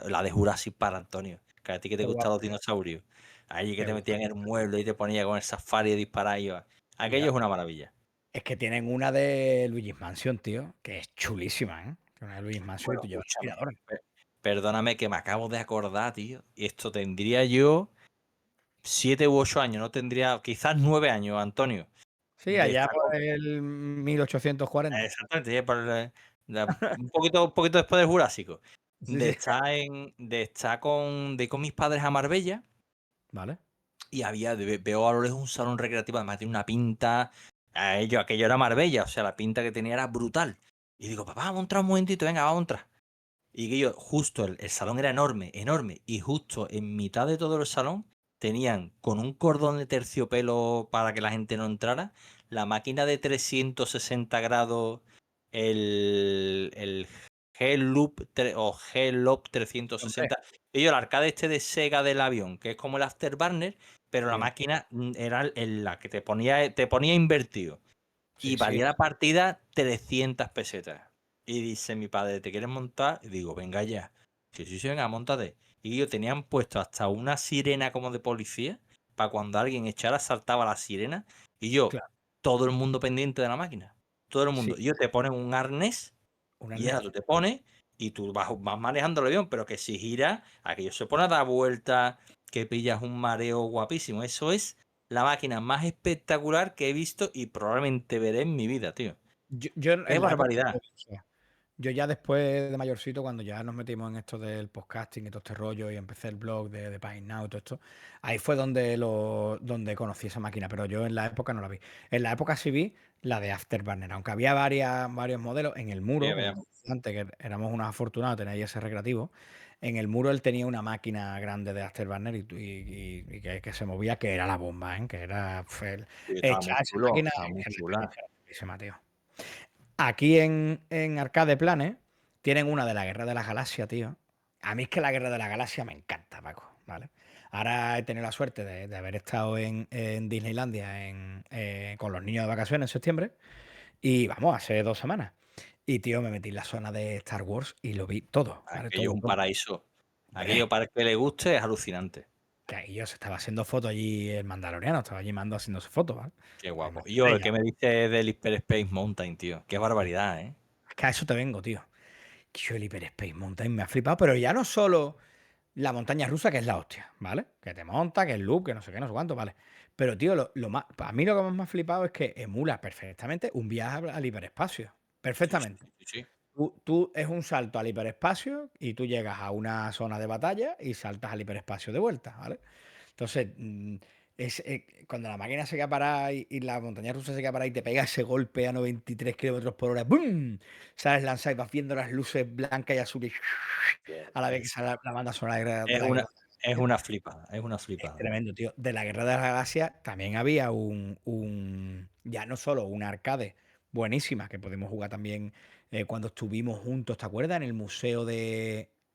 S2: la de Jurassic Park, Antonio, que a ti que te
S1: Qué
S2: gustan los
S1: guapo, tío,
S2: dinosaurios. Allí que
S1: qué
S2: te metían
S1: guapo.
S2: en el mueble y te ponía con el safari a disparar y iba. Aquello
S1: Ya.
S2: es una maravilla.
S1: Es que tienen una de Luigi's Mansion, tío, que es chulísima, ¿eh? Una de Luigi's Mansion y
S2: Bueno,
S1: tú llevas
S2: escúchame.
S1: aspiradora.
S2: Perdóname que me acabo de acordar, tío. Y esto tendría yo 7 u 8 años, no tendría, quizás 9 años, Antonio.
S1: Sí,
S2: De
S1: allá
S2: esta
S1: por el 1840.
S2: Exactamente, sí, un poquito después del Jurásico.
S1: Sí, sí.
S2: De ir con mis padres a Marbella
S1: Vale.
S2: y veo a lo lejos un salón recreativo, además tiene una pinta, aquello era Marbella, o sea, la pinta que tenía era brutal. Y digo, papá, vamos a entrar un momentito, venga, vamos a entrar. Y que yo, justo, el salón era enorme, enorme, y justo en mitad de todo el salón tenían con un cordón de terciopelo para que la gente no entrara, la máquina de 360 grados, el G-Loop
S1: Hombre,
S2: 360. Y yo, el arcade este de Sega del avión, que es como el Afterburner, pero la
S1: sí,
S2: máquina era la que te ponía invertido y
S1: sí, sí.
S2: valía la partida 300 pesetas. Y dice mi padre, ¿te quieres montar? Y digo, venga ya. Sí, sí, sí, venga, montate. Y ellos tenían puesto hasta una sirena como de policía, para cuando alguien echara, saltaba la sirena. Y yo,
S1: Claro,
S2: todo el mundo pendiente de la máquina. Todo el
S1: sí,
S2: mundo. Y ellos te ponen un arnés,
S1: un
S2: y ya
S1: arnés.
S2: tú te pones, y tú vas manejando el avión, pero que si gira, aquello se pone a dar vueltas, que pillas un mareo guapísimo. Eso es la máquina más espectacular que he visto y probablemente veré en mi vida, tío.
S1: Yo
S2: ¡Qué
S1: en la época
S2: barbaridad!
S1: yo ya después de mayorcito, cuando ya nos metimos en esto del podcasting y todo este rollo y empecé el blog de Pine Now y todo esto, ahí fue donde conocí esa máquina, pero yo en la época no la vi. En la época sí vi la de Afterburner, aunque había varios modelos en el
S2: Sí,
S1: muro, como
S2: veamos.
S1: antes, que éramos unos afortunados de tener ahí ese recreativo, en el muro él tenía una máquina grande de Afterburner y que se movía, que era la bomba, ¿eh? Que era
S2: Sí, estaba muy
S1: echar esa
S2: chulo,
S1: máquina
S2: estaba muy
S1: en la
S2: chula.
S1: calle, tío. Aquí en Arcade Planet tienen una de la Guerra de las Galaxias, tío. A mí es que la Guerra de la Galaxia me encanta, Paco, ¿vale? Ahora he tenido la suerte de haber estado en Disneylandia con los niños de vacaciones en septiembre y vamos, hace 2 semanas. Y, tío, me metí en la zona de Star Wars y lo vi todo, ¿vale?
S2: Aquello es
S1: Todo,
S2: un
S1: todo.
S2: paraíso. Aquello
S1: Hombre,
S2: para el que le guste es alucinante.
S1: que ahí yo se estaba haciendo fotos allí el Mandaloriano, estaba allí Mando haciéndose fotos, ¿vale?
S2: Qué
S1: Me
S2: guapo. Y
S1: imagino
S2: yo,
S1: ella.
S2: ¿qué me dices del Hyper Space Mountain, tío? Qué barbaridad, ¿eh?
S1: Es que a eso te vengo, tío. Que yo el Hyper Space Mountain me ha flipado, pero ya no solo la montaña rusa, que es la hostia, ¿vale? Que te monta, que es loop, que no sé qué, no sé cuánto, ¿vale? Pero, tío, lo más, a mí lo que más me ha flipado es que emula perfectamente un viaje al hiperespacio.
S2: Sí, sí,
S1: Perfectamente.
S2: sí, sí, sí.
S1: Tú es un salto al hiperespacio y tú llegas a una zona de batalla y saltas al hiperespacio de vuelta, ¿vale? Entonces, cuando la máquina se queda parada y la montaña rusa se queda parada y te pega ese golpe a 93 kilómetros por hora, ¡bum! Sales lanzado y vas viendo las luces blancas y azules a la vez que
S2: Es,
S1: sale la banda sonora de
S2: es
S1: la
S2: una,
S1: guerra.
S2: es una flipada, es una
S1: Es
S2: flipada.
S1: tremendo, tío. De la Guerra de las Galaxias también había ya no solo una arcade buenísima, que podemos jugar también cuando estuvimos juntos, ¿te acuerdas? En el museo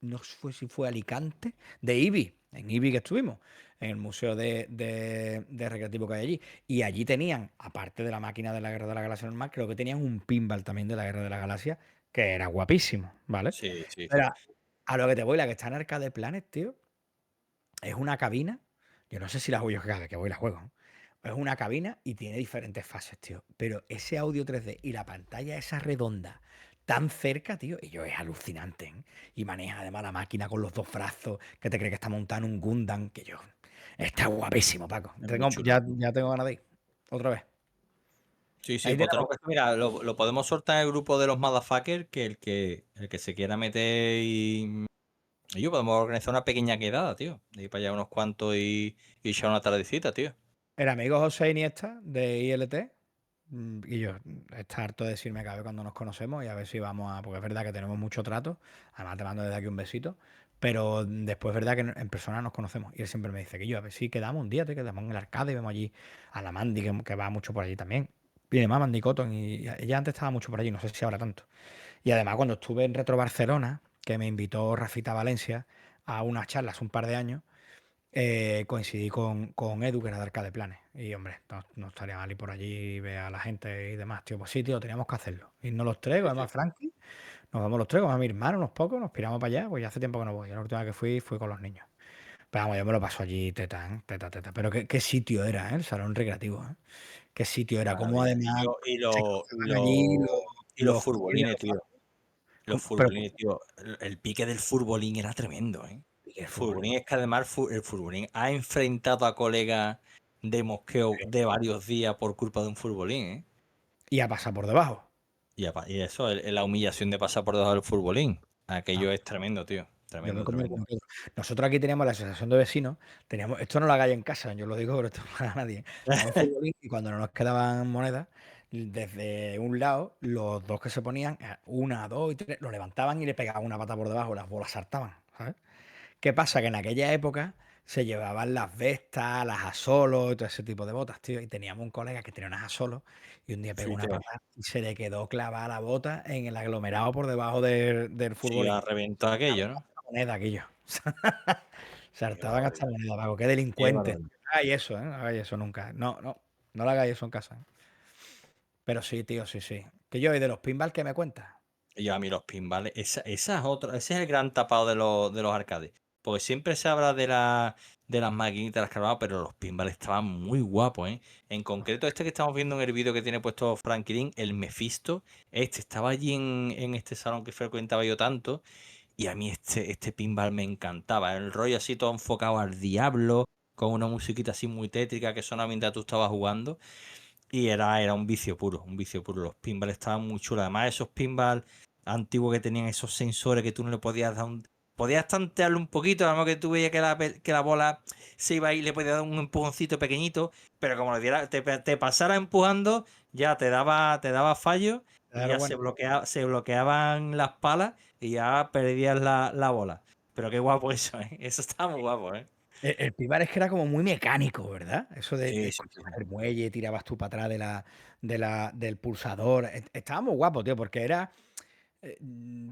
S1: no sé si fue Alicante, de IBI, en IBI que estuvimos, en el museo de recreativo que hay allí. Y allí tenían, aparte de la máquina de la Guerra de la Galaxia normal, creo que tenían un pinball también de la Guerra de la Galaxia, que era guapísimo, ¿vale?
S2: Sí, sí,
S1: Pero
S2: sí.
S1: a lo que te voy, la que está en Arcade Planet, tío. Es una cabina, yo no sé si la juego yo cada vez que voy la juego, ¿no? Es una cabina y tiene diferentes fases, tío. Pero ese audio 3D y la pantalla esa redonda tan cerca, tío, y yo es alucinante, ¿eh? Y maneja además la máquina con los dos brazos, que te cree que está montando un Gundam, que yo. Está guapísimo, Paco.
S2: Es muy chulo.
S1: Ya tengo ganas de ir. Otra vez.
S2: Sí, sí,
S1: Ahí
S2: pues
S1: tenemos
S2: tenemos que, mira, lo podemos soltar en el grupo de los motherfuckers, que el que se quiera meter y yo podemos organizar una pequeña quedada, tío. De ir para allá unos cuantos y echar una tardecita, tío.
S1: el amigo José Iniesta de ILT. Y yo, está harto de decirme cada vez cuando nos conocemos y a ver si vamos a. Porque es verdad que tenemos mucho trato. Además, te mando desde aquí un besito. Pero después es verdad que en persona nos conocemos. Y él siempre me dice que yo, a ver si quedamos un día, te quedamos en el arcade y vemos allí a la Mandy, que va mucho por allí también. Y además, Mandy Cotton. Y ella antes estaba mucho por allí, no sé si ahora tanto. Y además, cuando estuve en Retro Barcelona, que me invitó Rafita Valencia a unas charlas un par de años. Coincidí con Edu, que era de Arcade Planes. Y hombre, no estaría mal ir por allí y ver a la gente y demás, tío. Pues sí, tío, teníamos que hacerlo. Irnos los tres,
S2: Sí, sí.
S1: además, Frankie, nos vamos los tres, vamos a mi hermano, unos pocos, nos piramos para allá, pues ya hace tiempo que no voy. La última vez que fui con los niños. Pero vamos, yo me lo paso allí, teta, ¿eh? Teta, teta. Pero qué sitio era, ¿eh? El salón recreativo, ¿eh? Qué sitio
S2: Qué
S1: era, como
S2: maravilla.
S1: además se
S2: Y
S1: cruzaban allí
S2: lo- y los
S1: los colorines,
S2: furbolines,
S1: los
S2: tío.
S1: fajos.
S2: Los
S1: Pero,
S2: furbolines, tío. El pique del furbolín era tremendo, ¿eh?
S1: ¿qué
S2: El
S1: fútbol?
S2: furbolín es que además el furbolín ha enfrentado a colegas de mosqueo de varios días por culpa de un furbolín, ¿eh?
S1: Y a pasar por debajo.
S2: Y eso, la humillación de pasar por debajo del furbolín. Aquello es tremendo, tío.
S1: Yo me
S2: Tremendo,
S1: comí
S2: tremendo.
S1: como todo. Nosotros aquí teníamos la asociación de vecinos, teníamos, esto no lo hagáis en casa, yo lo digo, pero esto no lo haga nadie. Teníamos futbolín y cuando no nos quedaban monedas, desde un lado, los dos que se ponían, una, dos y tres, lo levantaban y le pegaban una pata por debajo, las bolas saltaban, ¿sabes? ¿Qué pasa? Que en aquella época se llevaban las Vestas, las Asolo y todo ese tipo de botas, tío. Y teníamos un colega que tenía unas Asolo y un día pegó
S2: Sí,
S1: una
S2: que
S1: patada y se le quedó clavada la bota en el aglomerado por debajo del
S2: sí,
S1: futbolín.
S2: ha reventado aquello, ¿no?
S1: Moneda, aquello. Se
S2: Qué
S1: hartaban hasta
S2: barbaridad.
S1: moneda, Paco. Qué
S2: Qué
S1: delincuentes.
S2: barbaridad.
S1: No hagáis eso, ¿eh? No hagáis eso nunca. No, no. No lo hagáis eso en casa, ¿eh? Pero sí, tío, sí, sí. Que yo, ¿y de los pinball qué me cuentas?
S2: Y a mí los pinballs, esa es otra, ese es el gran tapado de los arcades. Porque siempre se habla de las maquinitas, las cargadas, pero los pinballs estaban muy guapos, ¿eh? En concreto, este que estamos viendo en el vídeo que tiene puesto Franklin, el Mephisto, este estaba allí en este salón que frecuentaba yo tanto, y a mí este pinball me encantaba. El rollo así todo enfocado al diablo, con una musiquita así muy tétrica que sonaba mientras tú estabas jugando. Y era un vicio puro, un vicio puro. Los pinballs estaban muy chulos. Además, esos pinballs antiguos que tenían esos sensores que tú no le podías dar un. Podías tantearlo un poquito, a lo mejor que tú veías que la bola se iba y le podías dar un empujoncito pequeñito, pero como le diera, te pasara empujando, ya te daba fallo y
S1: Claro,
S2: ya
S1: bueno.
S2: se bloqueaban las palas y ya perdías la bola. Pero qué guapo eso, ¿eh? Eso está muy guapo, ¿eh?
S1: El pinball es que era como muy mecánico, ¿verdad? Eso
S2: Sí,
S1: de
S2: sí, sí.
S1: cogías el muelle, tirabas tú para atrás del pulsador. Estaba muy guapo, tío, porque era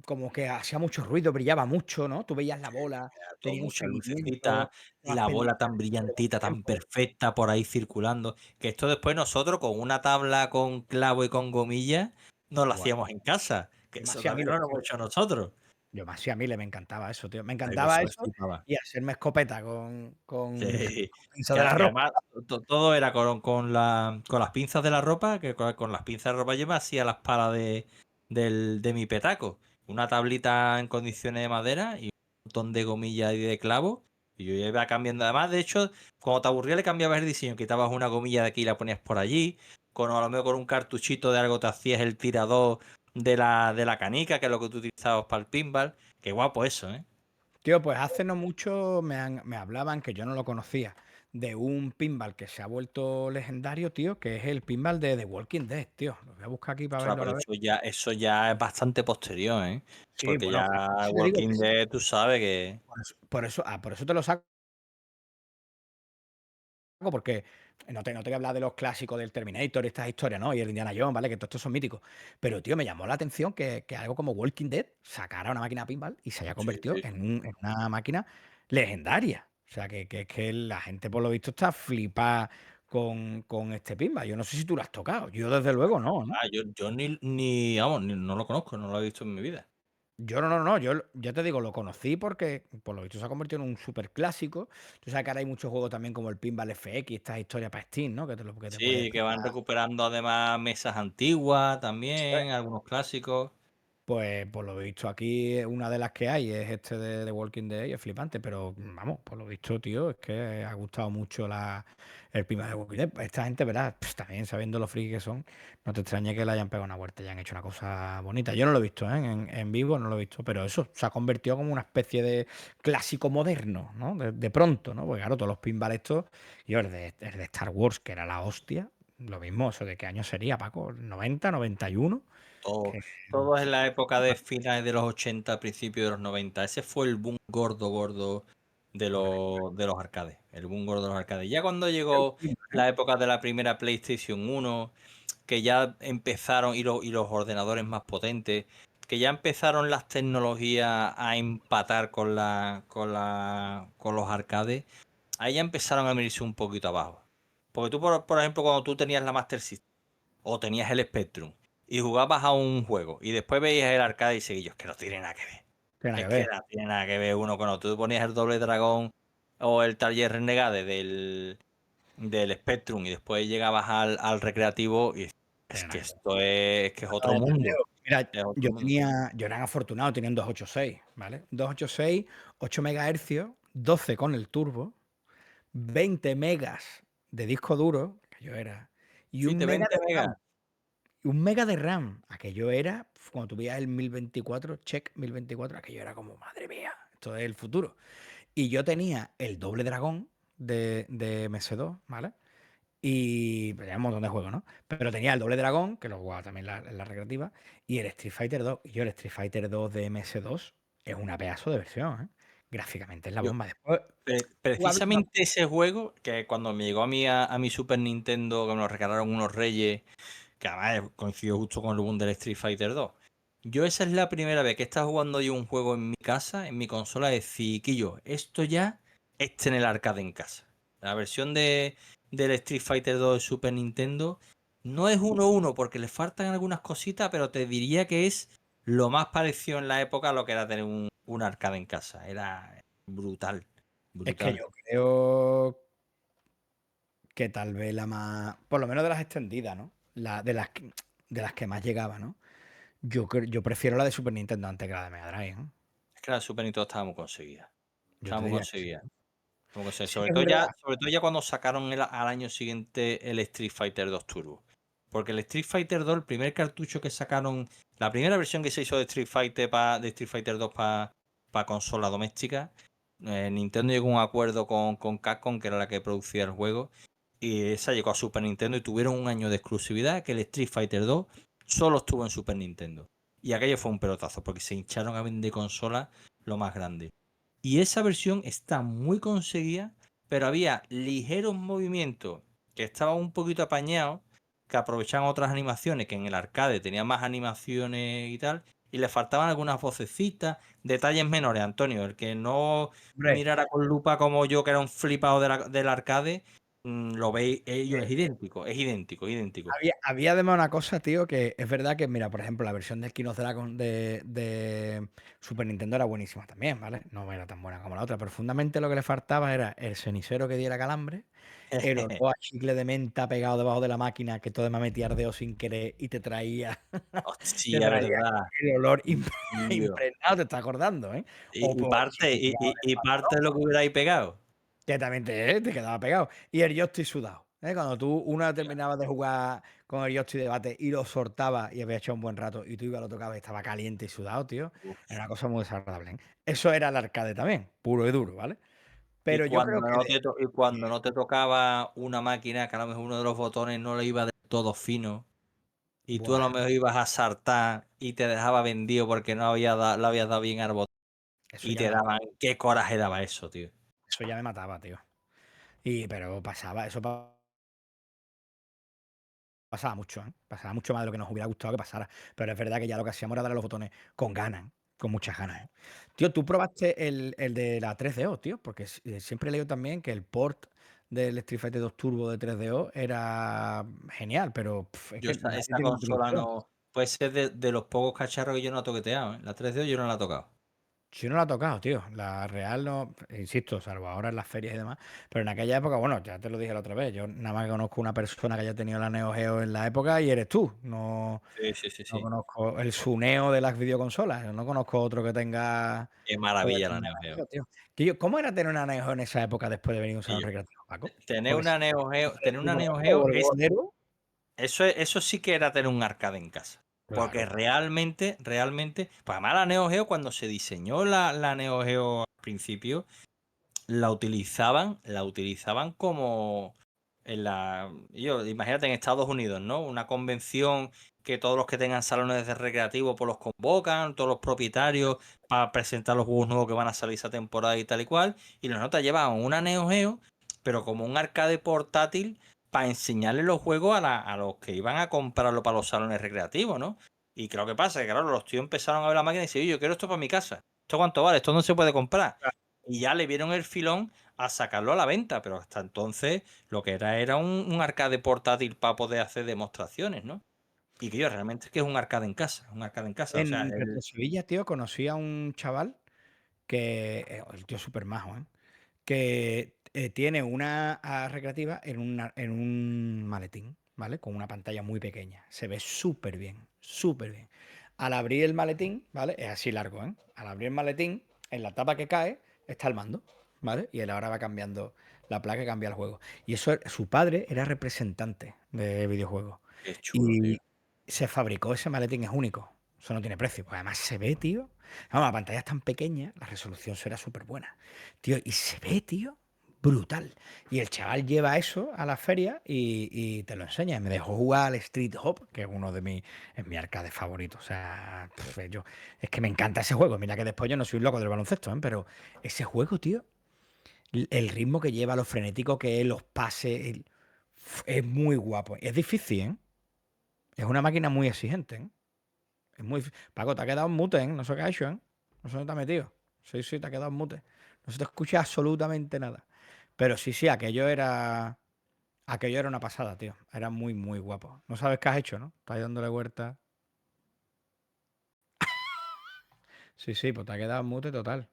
S1: como que hacía mucho ruido, brillaba mucho, ¿no? Tú veías la bola,
S2: Todo,
S1: tenía un
S2: muchas
S1: seguimiento,
S2: lucecitas,
S1: estabas
S2: la bola
S1: pendiente
S2: tan
S1: de los
S2: brillantita, tan
S1: tiempos.
S2: perfecta por ahí circulando, que esto después nosotros con una tabla con clavo y con gomilla nos lo
S1: Buah,
S2: hacíamos en casa, que
S1: yo me
S2: eso
S1: hacía
S2: también no
S1: miles,
S2: lo
S1: tío.
S2: hemos hecho nosotros.
S1: Yo me hacía miles, me encantaba eso, tío. Me
S2: Ay, pues
S1: encantaba
S2: eso me
S1: eso
S2: flipaba.
S1: y hacerme escopeta con
S2: Sí,
S1: pinza
S2: que,
S1: de la
S2: que
S1: ropa.
S2: además todo era con las pinzas de la ropa, que con las pinzas de ropa yo me hacía las palas de mi petaco. Una tablita en condiciones de madera y un montón de gomillas y de clavos. Y yo ya iba cambiando. Además, de hecho, cuando te aburría le cambiabas el diseño. Quitabas una gomilla de aquí y la ponías por allí. A lo mejor con un cartuchito de algo te hacías el tirador de la canica, que es lo que tú utilizabas para el pinball. Qué guapo eso, ¿eh?
S1: Tío, pues hace no mucho me hablaban, que yo no lo conocía, de un pinball que se ha vuelto legendario, tío, que es el pinball de The Walking Dead, tío. Lo voy a buscar aquí para
S2: Ostras,
S1: verlo a
S2: pero
S1: la vez.
S2: eso ya es bastante posterior, ¿eh?
S1: Sí,
S2: Porque
S1: bueno,
S2: ya
S1: por eso te digo que
S2: Walking
S1: sí.
S2: Dead, tú sabes que.
S1: Por eso te lo saco, porque no te voy a hablar de los clásicos del Terminator y estas historias, ¿no? Y el Indiana Jones, ¿vale? Que todos estos son míticos. Pero, tío, me llamó la atención que algo como Walking Dead sacara una máquina pinball y se haya
S2: Sí,
S1: convertido
S2: sí.
S1: en una máquina legendaria. O sea, que la gente, por lo visto, está flipada con este pinball. Yo no sé si tú lo has tocado. Yo, desde luego, no, ¿no?
S2: Yo vamos, no lo conozco, no lo he visto en mi vida.
S1: Yo no. Yo ya te digo, lo conocí porque, por lo visto, se ha convertido en un super clásico. Tú sabes que ahora hay muchos juegos también como el Pinball FX, estas historias para Steam, ¿no? Que te puedes
S2: Sí, que van
S1: pillar.
S2: recuperando además mesas antiguas
S1: Eso es.
S2: también, algunos clásicos.
S1: Pues por lo visto aquí una de las que hay es este de The Walking Dead y es flipante, pero vamos, por lo visto, tío, es que ha gustado mucho el primer de Walking Dead. Esta gente, verás, pues, también sabiendo lo friki que son, no te extrañe que le hayan pegado una vuelta y hayan hecho una cosa bonita. Yo no lo he visto, ¿eh? En vivo no lo he visto, pero eso se ha convertido como una especie de clásico moderno, ¿no? De pronto, ¿no? Porque claro, todos los pinball estos, y el de Star Wars, que era la hostia, lo mismo, ¿eso de qué año sería, Paco? ¿90, 91?
S2: Todo,
S1: Que
S2: todo es en la época de finales de los 80, principios de los 90. Ese fue el boom gordo, gordo de los arcades. El boom gordo de los arcades. Ya cuando llegó la época de la primera PlayStation 1, que ya empezaron, y los ordenadores más potentes, que ya empezaron las tecnologías a empatar con los arcades, ahí ya empezaron a venirse un poquito abajo. Porque tú, por ejemplo, cuando tú tenías la Master System o tenías el Spectrum y jugabas a un juego y después veías el arcade y seguillos, que no tiene nada que ver.
S1: tiene nada
S2: Es
S1: que
S2: que
S1: ver.
S2: no tiene nada que ver uno con otro. Tú ponías el Doble Dragón o el Taller Renegade del Spectrum y después llegabas al recreativo y es
S1: Tiene
S2: que
S1: nada que ver.
S2: esto es
S1: No,
S2: otro
S1: ya te
S2: mundo.
S1: creo. Mira,
S2: Es otro mundo.
S1: yo era afortunado, tenía un 286, ¿vale? 286, 8 megahercios, 12 con el turbo, 20 megas de disco duro, que yo era, y
S2: Sí,
S1: un
S2: de
S1: mega
S2: 20
S1: de RAM.
S2: megas.
S1: Un mega de RAM. Aquello era, cuando tú veías el 1024, check 1024, aquello era como, madre mía, esto es el futuro. Y yo tenía el doble dragón de MS2, ¿vale? Y tenía un montón de juegos, ¿no? Pero tenía el Doble Dragón, que lo jugaba también en la recreativa, y el Street Fighter 2. Y yo el Street Fighter 2 de MS2 es una pedazo de versión, ¿eh? Gráficamente es la
S2: Yo,
S1: bomba. Después, jugabilidad,
S2: precisamente ese juego, que cuando me llegó a mi Super Nintendo, que me lo regalaron unos reyes, que además coincidió justo con el boom del Street Fighter 2. Yo esa es la primera vez que he estado jugando yo un juego en mi casa, en mi consola, de Ciquillo. Esto ya está en el arcade en casa. La versión del Street Fighter 2 de Super Nintendo no es 1-1 porque le faltan algunas cositas, pero te diría que es lo más parecido en la época a lo que era tener un arcade en casa. Era brutal,
S1: es que
S2: brutal.
S1: yo creo que tal vez la más, por lo menos de las extendidas, ¿no? De las que más llegaba, ¿no? Yo prefiero la de Super Nintendo antes que la de Mega Drive, ¿no?
S2: Es que la Super Nintendo estaba muy conseguida.
S1: Yo
S2: Estaba
S1: te
S2: muy
S1: diría que sí,
S2: conseguida.
S1: ¿no?
S2: Como que sé,
S1: Sí
S2: sobre
S1: que es
S2: todo ya,
S1: verdad.
S2: sobre todo ya cuando sacaron al año siguiente el Street Fighter 2 Turbo. Porque el Street Fighter 2, el primer cartucho que sacaron, la primera versión que se hizo de Street Fighter 2 para consola doméstica, Nintendo llegó a un acuerdo con Capcom, que era la que producía el juego, y esa llegó a Super Nintendo y tuvieron un año de exclusividad que el Street Fighter 2 solo estuvo en Super Nintendo. Y aquello fue un pelotazo, porque se hincharon a vender consolas lo más grande. Y esa versión está muy conseguida, pero había ligeros movimientos que estaban un poquito apañados, que aprovechaban otras animaciones, que en el arcade tenía más animaciones y tal, y le faltaban algunas vocecitas, detalles menores, Antonio. El que no
S1: Hombre,
S2: mirara con lupa como yo, que era un flipado del arcade, lo veis, ellos es idéntico, es idéntico, idéntico.
S1: había además una cosa, tío, que es verdad que, mira, por ejemplo, la versión del Kino Dragon de Super Nintendo era buenísima también, ¿vale? No era tan buena como la otra, pero fundamentalmente lo que le faltaba era el cenicero que diera calambre, el olor a chicle de menta pegado debajo de la máquina que todo me metía ardeo sin querer y te traía, te
S2: Hostia,
S1: traía
S2: verdad,
S1: el olor
S2: tío.
S1: impregnado, te estás acordando, ¿eh? O
S2: Y
S1: por el
S2: parte,
S1: chicle
S2: y,
S1: pegado
S2: y-
S1: del
S2: y parte de lo que hubiera ahí pegado.
S1: que también te quedaba pegado. Y el joystick sudado. ¿Eh? Cuando tú una terminabas de jugar con el joystick de bate y lo soltabas y había hecho un buen rato y tú ibas, lo tocabas y estaba caliente y sudado, tío,
S2: Uf.
S1: era una cosa muy desagradable. ¿Eh? Eso era el arcade también, puro y duro, ¿vale? Pero yo creo que
S2: Y cuando no te tocaba una máquina que a lo mejor uno de los botones no le iba del todo fino y tú a
S1: buah,
S2: lo mejor ibas a saltar y te dejaba vendido porque no le habías dado bien al botón
S1: eso
S2: y
S1: ya me
S2: te
S1: mataba.
S2: daban, qué coraje daba eso, tío.
S1: Eso ya me mataba, tío. Pero pasaba, pasaba mucho, ¿eh? Pasaba mucho más de lo que nos hubiera gustado que pasara. Pero es verdad que ya lo que hacíamos era darle los botones con ganas, ¿eh? Con muchas ganas, ¿eh? Tío, tú probaste el de la 3DO, tío, porque siempre he leído también que el port del Street Fighter 2 Turbo de 3DO era genial, pero es
S2: Yo
S1: que
S2: esa
S1: nadie tiene otra
S2: consola
S1: opción.
S2: no, puede ser de los pocos cacharros que yo no he toqueteado, ¿eh? La 3D yo no la he tocado.
S1: Yo no la he tocado, tío. La Real no, insisto, salvo ahora en las ferias y demás. Pero en aquella época, bueno, ya te lo dije la otra vez. Yo nada más conozco una persona que haya tenido la Neo Geo en la época y eres tú. No,
S2: Sí, sí, sí,
S1: no
S2: sí.
S1: conozco el Suneo de las videoconsolas. Yo no conozco otro
S2: Qué
S1: que haya
S2: maravilla la
S1: tenido
S2: Neo
S1: una Neo
S2: Geo.
S1: Geo, tío. ¿Cómo era tener una Neo Geo en esa época después de venir a un salón
S2: Oye,
S1: recreativo, Paco?
S2: tener
S1: Porque
S2: una
S1: si
S2: Neo Geo
S1: el
S2: Neo
S1: o el
S2: es
S1: Bolero,
S2: eso sí que era tener un arcade en casa. Porque
S1: claro.
S2: realmente, pues además la Neo Geo cuando se diseñó la Neo Geo al principio, la utilizaban como imagínate en Estados Unidos, ¿no? Una convención que todos los que tengan salones de recreativo pues los convocan, todos los propietarios para presentar los juegos nuevos que van a salir esa temporada y tal y cual. Y los notas llevaban una Neo Geo, pero como un arcade portátil para enseñarle los juegos a los que iban a comprarlo para los salones recreativos, ¿no? Y creo que pasa, que claro, los tíos empezaron a ver la máquina y decían, oye, yo quiero esto para mi casa. ¿Esto cuánto vale? Esto no se puede comprar. Y ya le vieron el filón a sacarlo a la venta, pero hasta entonces lo que era un arcade portátil para poder hacer demostraciones, ¿no? Y que yo realmente es que es un arcade en casa, un arcade en casa. O sea,
S1: En Retro Sevilla, tío, conocí a un chaval que, el tío súper majo, ¿eh? Que tiene una recreativa en un maletín, ¿vale? Con una pantalla muy pequeña. Se ve súper bien, súper bien. Al abrir el maletín, ¿vale? Es así largo, ¿eh? Al abrir el maletín, en la tapa que cae está el mando, ¿vale? Y él ahora va cambiando la placa y cambia el juego. Y eso, su padre era representante de videojuegos.
S2: qué chulo, tío.
S1: Y se fabricó ese maletín, es único. Eso no tiene precio. Pues además se ve, tío. Vamos, la pantalla es tan pequeña, la resolución será súper buena. Tío, y se ve, tío, brutal. Y el chaval lleva eso a la feria y te lo enseña. Y me dejó jugar al Street Hop, que es uno de es mi arcade favorito. O sea, es que me encanta ese juego. Mira que después yo no soy un loco del baloncesto, ¿eh? Pero ese juego, tío, el ritmo que lleva, lo frenético que es, los pases, es muy guapo. Es difícil, ¿eh? Es una máquina muy exigente, ¿eh? Es muy... Paco, te ha quedado en mute, ¿eh? No sé qué ha hecho, ¿eh? No sé dónde te ha metido. Sí, sí, te ha quedado en mute. No se te escucha absolutamente nada. Pero sí, sí, aquello era una pasada, tío. Era muy, muy guapo. No sabes qué has hecho, ¿no? Estás ahí dándole vuelta. Sí, sí, pues te ha quedado en mute total.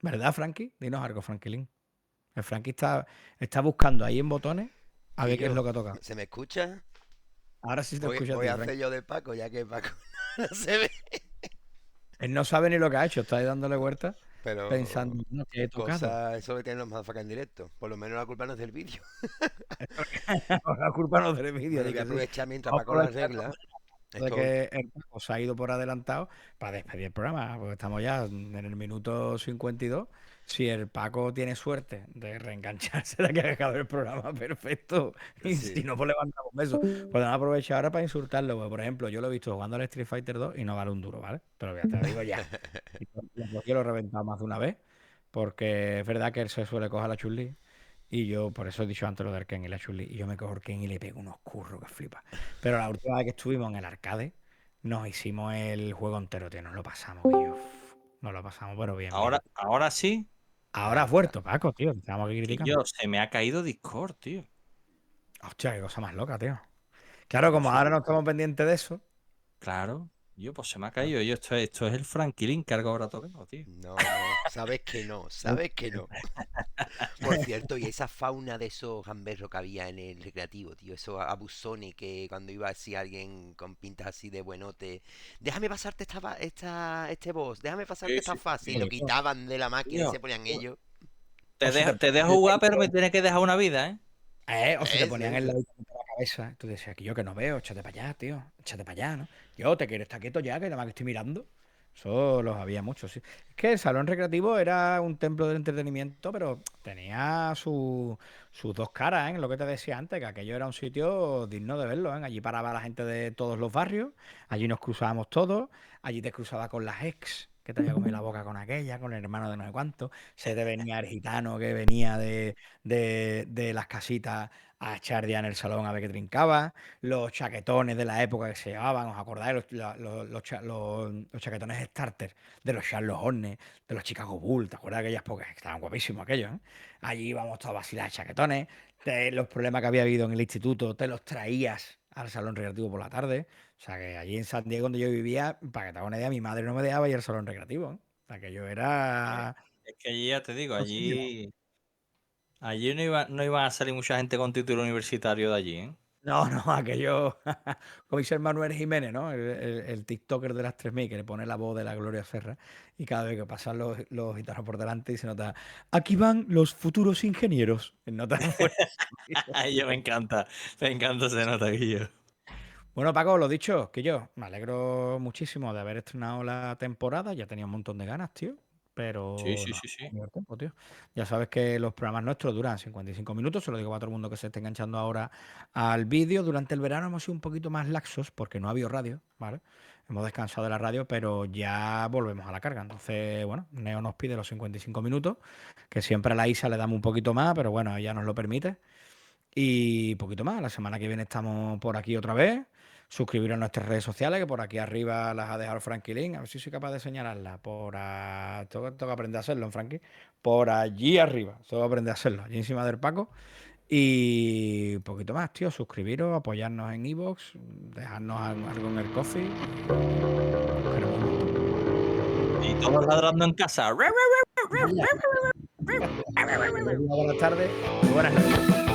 S1: ¿Verdad, Frankie? Dinos algo, Franquilín. El Frankie está buscando ahí en botones a ver qué es
S3: Tío,
S1: lo que toca.
S3: ¿se me escucha?
S1: Ahora sí te
S3: Voy,
S1: escucha a
S3: voy
S1: ti,
S3: a hacer
S1: Frankie.
S3: yo de Paco, ya que Paco no se ve.
S1: Él no sabe ni lo que ha hecho. Está ahí dándole vueltas
S3: Pero
S1: pensando, no, que he tocado.
S3: cosa, eso de tener los motherfuckers en directo. Por lo menos la culpa no es del vídeo.
S1: La culpa no del vídeo,
S3: Bueno,
S1: di
S3: voy a
S1: que sí.
S3: aprovechar mientras
S1: Vamos a
S3: Paco lo
S1: aprovechar
S3: arregla.
S1: de
S3: Esto,
S1: que el Paco se ha ido por adelantado para despedir el programa, porque estamos ya en el minuto 52. Si el Paco tiene suerte de reengancharse de que ha acabado el programa, perfecto. Y si
S3: sí.
S1: no, pues levantamos besos. Podemos aprovechar ahora para insultarlo, porque, por ejemplo, yo lo he visto jugando al Street Fighter 2 y no vale un duro, ¿vale? Te lo digo ya. Y yo lo he reventado más de una vez, porque es verdad que él se suele coger a la chun y yo, por eso he dicho antes lo del Ken y la chun y yo me cojo el Ken y le pego unos curros que flipa. Pero la última vez que estuvimos en el arcade, nos hicimos el juego entero, tío. Nos lo pasamos, tío. Nos lo pasamos, pero bien, bien.
S2: Ahora sí,
S1: Ahora has
S3: Anda.
S1: vuelto, Paco, tío. Estamos aquí
S2: que
S1: criticando.
S2: yo se me ha caído Discord, tío.
S1: Hostia, qué cosa más loca, tío. Claro,
S2: Pues
S1: como
S2: sí,
S1: ahora no estamos pendientes de eso.
S2: claro. Pues se me ha
S1: Claro.
S2: caído. Esto es el Franklin que algo habrá tocado, tío.
S3: No, no, sabes que no, sabes que no. Por cierto, y esa fauna de esos gamberros que había en el recreativo, tío, esos abusones que cuando iba así alguien con pintas así de buenote, déjame pasarte este boss, déjame pasarte
S2: Sí,
S3: esta
S2: sí,
S3: fase, y lo
S2: sí.
S3: quitaban de la máquina y
S2: Tío,
S3: se ponían ellos.
S1: O si te
S2: te
S1: ponían
S2: dejo
S1: el
S2: jugar, pero me
S1: ladito,
S2: tienes que dejar una vida, ¿eh?
S1: o si te ponían el
S3: Eso.
S1: ladito de la cabeza. Tú decías que yo que no veo, échate para allá, tío. Échate para allá, ¿no? Yo te quiero estar quieto ya, que nada más que estoy mirando. Eso los había muchos, sí. Es que el salón recreativo era un templo del entretenimiento, pero tenía sus dos caras, ¿eh? Lo que te decía antes, que aquello era un sitio digno de verlo, ¿eh? Allí paraba la gente de todos los barrios, allí nos cruzábamos todos, allí te cruzabas con las ex, que te había comido la boca con aquella, con el hermano de no sé cuánto, se te venía el gitano que venía de las casitas a echar día en el salón a ver qué trincaba, los chaquetones de la época que se llevaban, ¿os acordáis? Los chaquetones starter de los Charlotte Hornets, de los Chicago Bulls, ¿te acuerdas de aquellas épocas? Estaban guapísimos aquellos, ¿eh? Allí íbamos todos a vacilar de chaquetones, los problemas que había habido en el instituto, te los traías al salón recreativo por la tarde. O sea que allí en San Diego, donde yo vivía, para que te hagas una idea, mi madre no me dejaba ir al salón recreativo, ¿eh? Aquello era
S2: Es que allí ya te digo,
S1: un sitio.
S2: allí no iban a salir mucha gente con título universitario de allí, ¿eh?
S1: No, no, aquello, como dice el Manuel Jiménez, ¿no? El tiktoker de las 3000 que le pone la voz de la Gloria Serra y cada vez que pasan los gitanos por delante y se nota, aquí van los futuros ingenieros. Nota fuera de sonido.
S2: Ay, yo me encanta ese notaguillo.
S1: Bueno, Paco, lo dicho, que yo me alegro muchísimo de haber estrenado la temporada. Ya tenía un montón de ganas, tío.
S2: Sí,
S1: Pero
S2: sí,
S1: no,
S2: sí, sí.
S1: no el tiempo, tío. Ya sabes que los programas nuestros duran 55 minutos. Se lo digo para todo el mundo que se esté enganchando ahora al vídeo. Durante el verano hemos sido un poquito más laxos porque no ha habido radio, ¿vale? Hemos descansado de la radio, pero ya volvemos a la carga. Entonces, bueno, Neo nos pide los 55 minutos, que siempre a la ISA le damos un poquito más, pero bueno, ella nos lo permite. Y poquito más. La semana que viene estamos por aquí otra vez. Suscribiros a nuestras redes sociales, que por aquí arriba las ha dejado Franquilín. A ver si soy capaz de señalarla. Tengo que aprender a hacerlo, Frankie. Por allí arriba. Tengo que aprender a hacerlo. Allí encima del Paco. Y poquito más, tío. Suscribiros, apoyarnos en iVoox, dejarnos algo en el coffee. Y os queremos un montón.
S2: Y todos ladrando en casa.
S1: Buenas tardes y buenas noches.